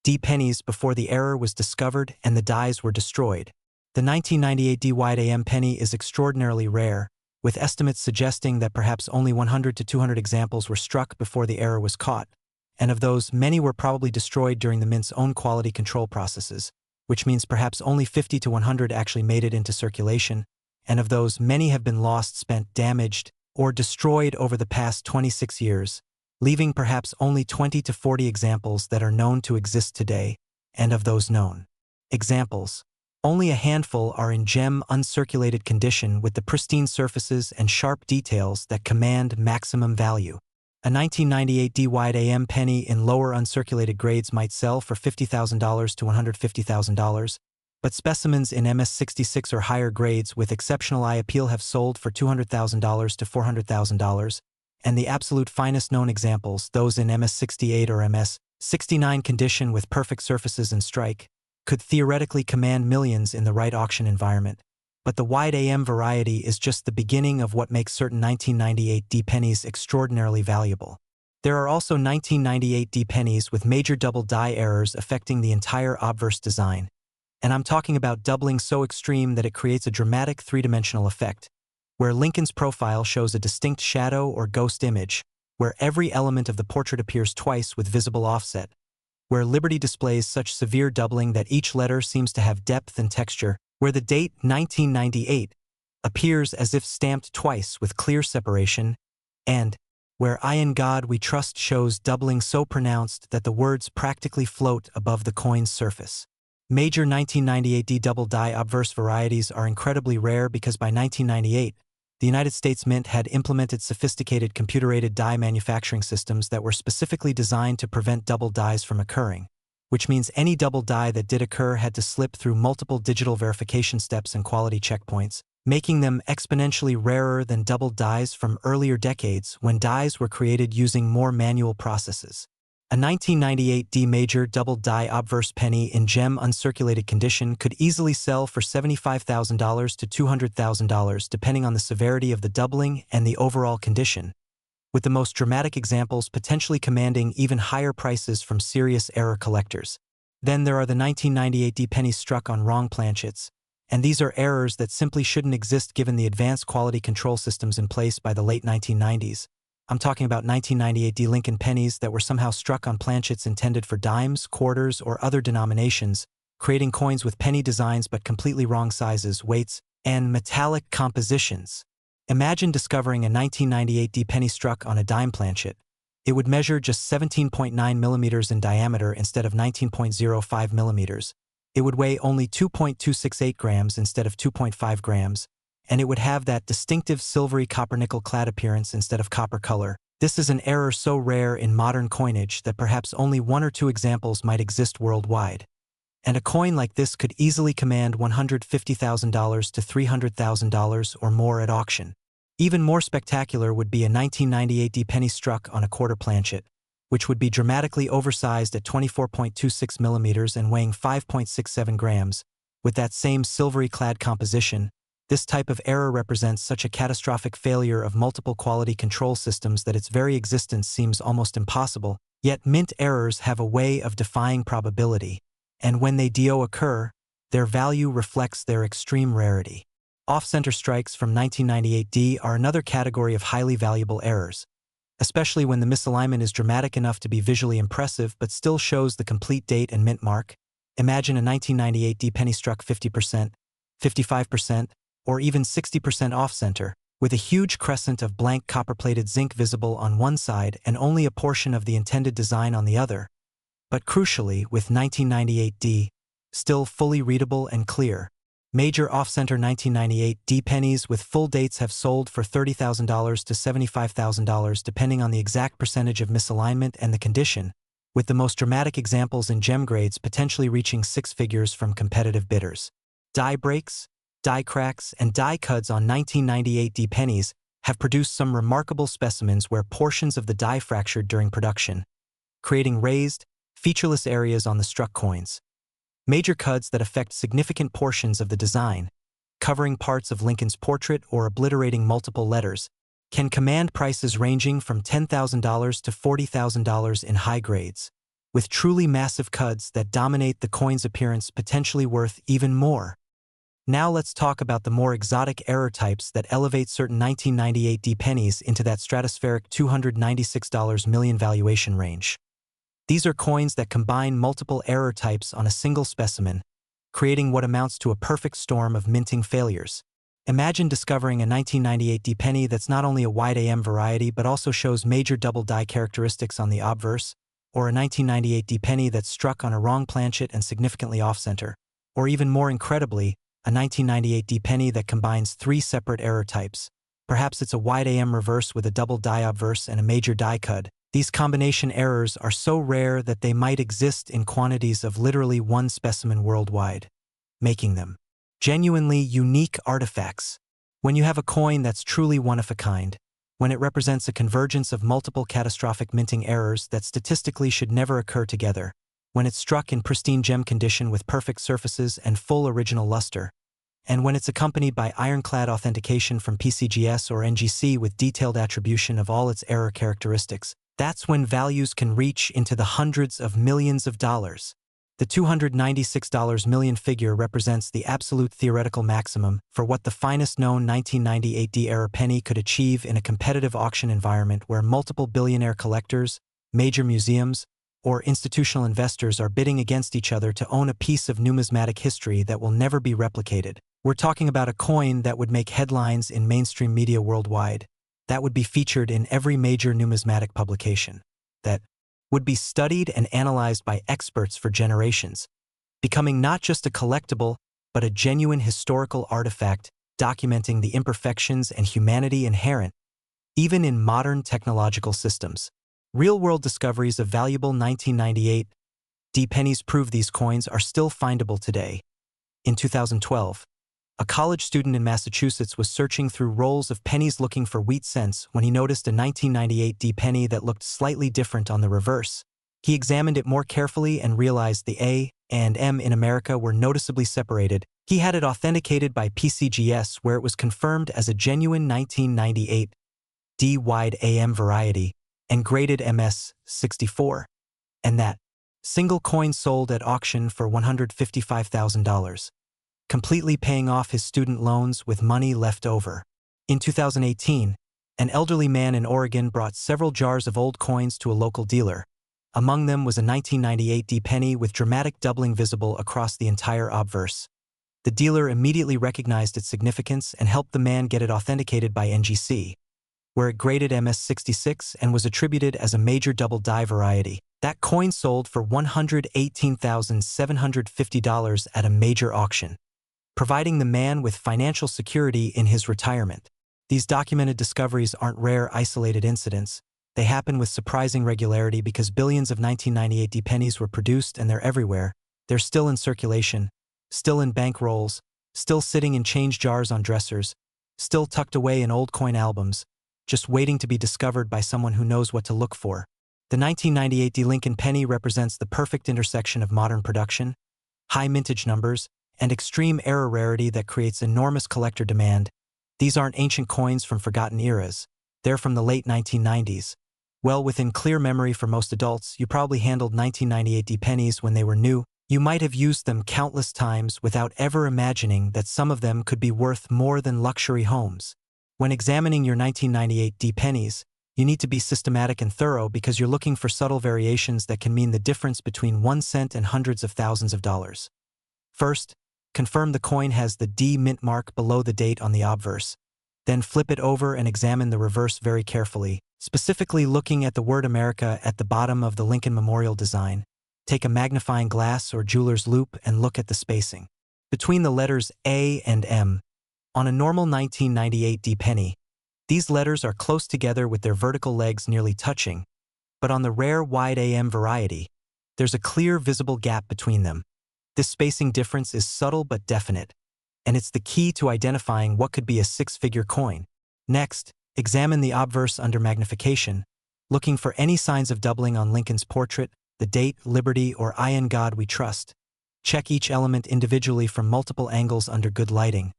S1: D pennies before the error was discovered and the dies were destroyed. The 1998 D wide AM penny is extraordinarily rare, with estimates suggesting that perhaps only 100 to 200 examples were struck before the error was caught. And of those, many were probably destroyed during the Mint's own quality control processes, which means perhaps only 50 to 100 actually made it into circulation, and of those, many have been lost, spent, damaged, or destroyed over the past 26 years, leaving perhaps only 20 to 40 examples that are known to exist today, and of those known examples, only a handful are in gem uncirculated condition with the pristine surfaces and sharp details that command maximum value. A 1998 D wide AM penny in lower uncirculated grades might sell for $50,000 to $150,000, but specimens in MS66 or higher grades with exceptional eye appeal have sold for $200,000 to $400,000, and the absolute finest known examples, those in MS68 or MS69 condition with perfect surfaces and strike, could theoretically command millions in the right auction environment. But the wide AM variety is just the beginning of what makes certain 1998 D pennies extraordinarily valuable. There are also 1998 D pennies with major double die errors affecting the entire obverse design. And I'm talking about doubling so extreme that it creates a dramatic three-dimensional effect, where Lincoln's profile shows a distinct shadow or ghost image, where every element of the portrait appears twice with visible offset, where Liberty displays such severe doubling that each letter seems to have depth and texture, where the date 1998 appears as if stamped twice with clear separation, and where I in God we trust shows doubling so pronounced that the words practically float above the coin's surface. Major 1998D double die obverse varieties are incredibly rare because by 1998, the United States Mint had implemented sophisticated computer-aided die manufacturing systems that were specifically designed to prevent double dies from occurring, which means any double die that did occur had to slip through multiple digital verification steps and quality checkpoints, making them exponentially rarer than double dies from earlier decades when dies were created using more manual processes. A 1998D major double die obverse penny in gem uncirculated condition could easily sell for $75,000 to $200,000 depending on the severity of the doubling and the overall condition, with the most dramatic examples potentially commanding even higher prices from serious error collectors. Then there are the 1998D pennies struck on wrong planchets, and these are errors that simply shouldn't exist given the advanced quality control systems in place by the late 1990s. I'm talking about 1998D Lincoln Pennies that were somehow struck on planchets intended for dimes, quarters, or other denominations, creating coins with penny designs but completely wrong sizes, weights, and metallic compositions. Imagine discovering a 1998D penny struck on a dime planchet. It would measure just 17.9 millimeters in diameter instead of 19.05 millimeters. It would weigh only 2.268 grams instead of 2.5 grams. And it would have that distinctive silvery copper-nickel clad appearance instead of copper color. This is an error so rare in modern coinage that perhaps only one or two examples might exist worldwide. And a coin like this could easily command $150,000 to $300,000 or more at auction. Even more spectacular would be a 1998D penny struck on a quarter planchet, which would be dramatically oversized at 24.26 millimeters and weighing 5.67 grams, with that same silvery clad composition. This type of error represents such a catastrophic failure of multiple quality control systems that its very existence seems almost impossible, yet mint errors have a way of defying probability, and when they do occur, their value reflects their extreme rarity. Off-center strikes from 1998D are another category of highly valuable errors, especially when the misalignment is dramatic enough to be visually impressive but still shows the complete date and mint mark. Imagine a 1998D penny struck 50%, 55%, or even 60% off-center, with a huge crescent of blank copper-plated zinc visible on one side and only a portion of the intended design on the other. But crucially, with 1998D, still fully readable and clear. Major off-center 1998D pennies with full dates have sold for $30,000 to $75,000 depending on the exact percentage of misalignment and the condition, with the most dramatic examples in gem grades potentially reaching six figures from competitive bidders. Die breaks, die cracks, and die cuts on 1998D pennies have produced some remarkable specimens where portions of the die fractured during production, creating raised, featureless areas on the struck coins. Major cuts that affect significant portions of the design, covering parts of Lincoln's portrait or obliterating multiple letters, can command prices ranging from $10,000 to $40,000 in high grades, with truly massive cuts that dominate the coin's appearance potentially worth even more. Now let's talk about the more exotic error types that elevate certain 1998D pennies into that stratospheric $296 million valuation range. These are coins that combine multiple error types on a single specimen, creating what amounts to a perfect storm of minting failures. Imagine discovering a 1998D penny that's not only a wide AM variety but also shows major double die characteristics on the obverse, or a 1998D penny that's struck on a wrong planchet and significantly off-center, or even more incredibly, a 1998D penny that combines three separate error types. Perhaps it's a wide AM reverse with a double die obverse and a major die cut. These combination errors are so rare that they might exist in quantities of literally one specimen worldwide, making them genuinely unique artifacts. When you have a coin that's truly one of a kind, when it represents a convergence of multiple catastrophic minting errors that statistically should never occur together, when it's struck in pristine gem condition with perfect surfaces and full original luster, and when it's accompanied by ironclad authentication from PCGS or NGC with detailed attribution of all its error characteristics, that's when values can reach into the hundreds of millions of dollars. The $296 million figure represents the absolute theoretical maximum for what the finest known 1998D era penny could achieve in a competitive auction environment where multiple billionaire collectors, major museums, or institutional investors are bidding against each other to own a piece of numismatic history that will never be replicated. We're talking about a coin that would make headlines in mainstream media worldwide, that would be featured in every major numismatic publication, that would be studied and analyzed by experts for generations, becoming not just a collectible, but a genuine historical artifact documenting the imperfections and humanity inherent, even in modern technological systems. Real-world discoveries of valuable 1998 D pennies prove these coins are still findable today. In 2012, a college student in Massachusetts was searching through rolls of pennies looking for wheat cents when he noticed a 1998 D penny that looked slightly different on the reverse. He examined it more carefully and realized the A and M in America were noticeably separated. He had it authenticated by PCGS, where it was confirmed as a genuine 1998 D wide AM variety and graded MS-64, and that single coin sold at auction for $155,000, completely paying off his student loans with money left over. In 2018, an elderly man in Oregon brought several jars of old coins to a local dealer. Among them was a 1998 D penny with dramatic doubling visible across the entire obverse. The dealer immediately recognized its significance and helped the man get it authenticated by NGC, where it graded MS-66 and was attributed as a major double die variety. That coin sold for $118,750 at a major auction, providing the man with financial security in his retirement. These documented discoveries aren't rare, isolated incidents. They happen with surprising regularity because billions of 1998 D pennies were produced and they're everywhere. They're still in circulation, still in bank rolls, still sitting in change jars on dressers, still tucked away in old coin albums, just waiting to be discovered by someone who knows what to look for. The 1998 D Lincoln penny represents the perfect intersection of modern production, high mintage numbers, and extreme error rarity that creates enormous collector demand. These aren't ancient coins from forgotten eras. They're from the late 1990s. Well within clear memory for most adults, you probably handled 1998 D pennies when they were new. You might have used them countless times without ever imagining that some of them could be worth more than luxury homes. When examining your 1998 D pennies, you need to be systematic and thorough because you're looking for subtle variations that can mean the difference between 1 cent and hundreds of thousands of dollars. First, confirm the coin has the D mint mark below the date on the obverse. Then flip it over and examine the reverse very carefully, specifically looking at the word America at the bottom of the Lincoln Memorial design. Take a magnifying glass or jeweler's loupe and look at the spacing between the letters A and M. On a normal 1998 D penny, these letters are close together with their vertical legs nearly touching, but on the rare wide AM variety, there's a clear visible gap between them. This spacing difference is subtle but definite, and it's the key to identifying what could be a six-figure coin. Next, examine the obverse under magnification, looking for any signs of doubling on Lincoln's portrait, the date, Liberty, or I in God We Trust. Check each element individually from multiple angles under good lighting,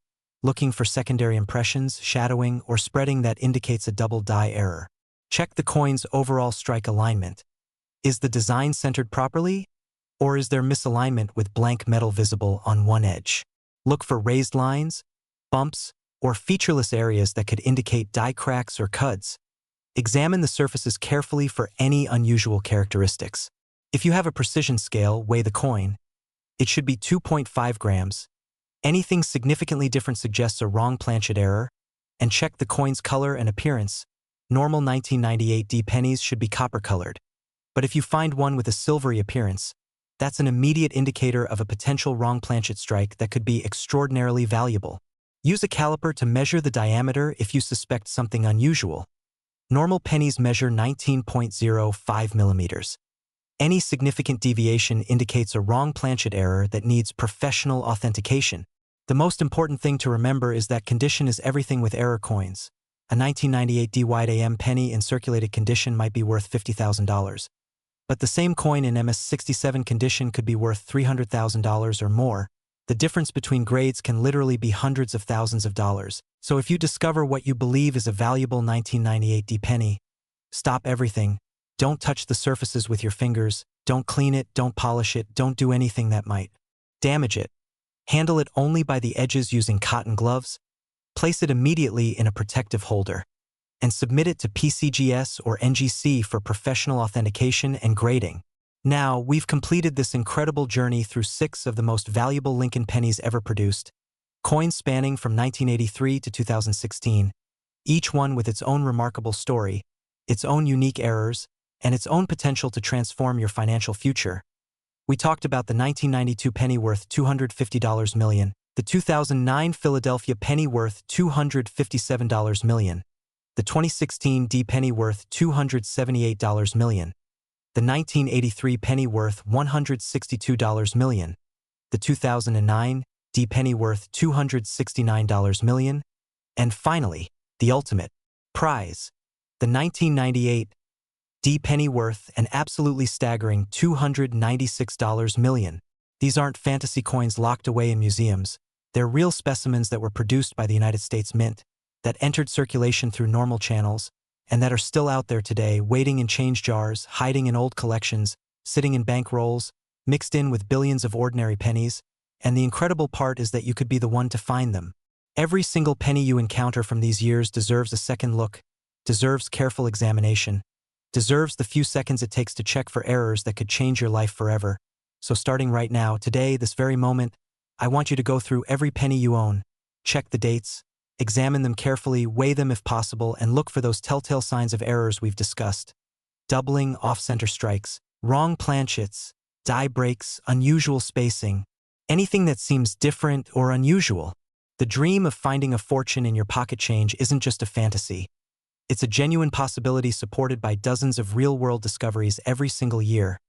S1: looking for secondary impressions, shadowing, or spreading that indicates a double die error. Check the coin's overall strike alignment. Is the design centered properly, or is there misalignment with blank metal visible on one edge? Look for raised lines, bumps, or featureless areas that could indicate die cracks or cuds. Examine the surfaces carefully for any unusual characteristics. If you have a precision scale, weigh the coin. It should be 2.5 grams. Anything significantly different suggests a wrong planchet error, and check the coin's color and appearance. Normal 1998 D pennies should be copper-colored, but if you find one with a silvery appearance, that's an immediate indicator of a potential wrong planchet strike that could be extraordinarily valuable. Use a caliper to measure the diameter if you suspect something unusual. Normal pennies measure 19.05 millimeters. Any significant deviation indicates a wrong planchet error that needs professional authentication. The most important thing to remember is that condition is everything with error coins. A 1998 D wide AM penny in circulated condition might be worth $50,000, but the same coin in MS-67 condition could be worth $300,000 or more. The difference between grades can literally be hundreds of thousands of dollars. So if you discover what you believe is a valuable 1998 D penny, stop everything. Don't touch the surfaces with your fingers. Don't clean it, don't polish it, don't do anything that might damage it. Handle it only by the edges using cotton gloves. Place it immediately in a protective holder, and submit it to PCGS or NGC for professional authentication and grading. Now, we've completed this incredible journey through 6 of the most valuable Lincoln pennies ever produced, coins spanning from 1983 to 2016, each one with its own remarkable story, its own unique errors, and its own potential to transform your financial future. We talked about the 1992 penny worth $250 million, the 2009 Philadelphia penny worth $257 million, the 2016 D penny worth $278 million, the 1983 penny worth $162 million, the 2009 D penny worth $269 million, and finally, the ultimate prize, the 1998 D penny worth an absolutely staggering $296 million. These aren't fantasy coins locked away in museums. They're real specimens that were produced by the United States Mint, that entered circulation through normal channels, and that are still out there today, waiting in change jars, hiding in old collections, sitting in bank rolls, mixed in with billions of ordinary pennies. And the incredible part is that you could be the one to find them. Every single penny you encounter from these years deserves a second look, deserves careful examination, deserves the few seconds it takes to check for errors that could change your life forever. So starting right now, today, this very moment, I want you to go through every penny you own, check the dates, examine them carefully, weigh them if possible, and look for those telltale signs of errors we've discussed. Doubling, off-center strikes, wrong planchets, die breaks, unusual spacing, anything that seems different or unusual. The dream of finding a fortune in your pocket change isn't just a fantasy. It's a genuine possibility supported by dozens of real-world discoveries every single year.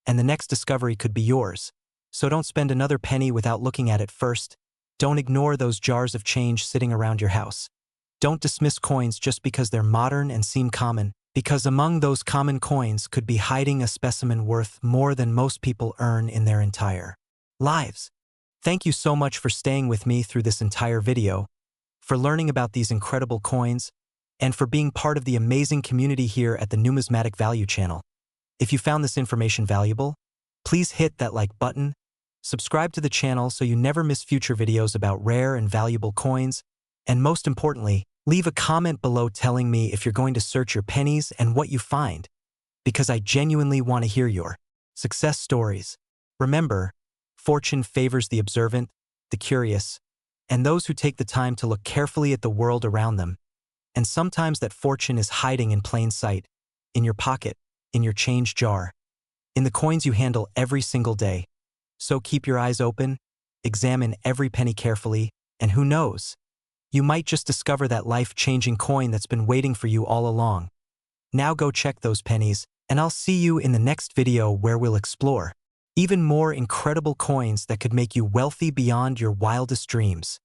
S1: And the next discovery could be yours. So don't spend another penny without looking at it first. Don't ignore those jars of change sitting around your house. Don't dismiss coins just because they're modern and seem common, because among those common coins could be hiding a specimen worth more than most people earn in their entire lives. Thank you so much for staying with me through this entire video, for learning about these incredible coins, and for being part of the amazing community here at the Numismatic Value channel. If you found this information valuable, please hit that like button, subscribe to the channel so you never miss future videos about rare and valuable coins, and most importantly, leave a comment below telling me if you're going to search your pennies and what you find, because I genuinely want to hear your success stories. Remember, fortune favors the observant, the curious, and those who take the time to look carefully at the world around them. And sometimes that fortune is hiding in plain sight, in your pocket, in your change jar, in the coins you handle every single day. So keep your eyes open, examine every penny carefully, and who knows, you might just discover that life-changing coin that's been waiting for you all along. Now go check those pennies, and I'll see you in the next video where we'll explore even more incredible coins that could make you wealthy beyond your wildest dreams.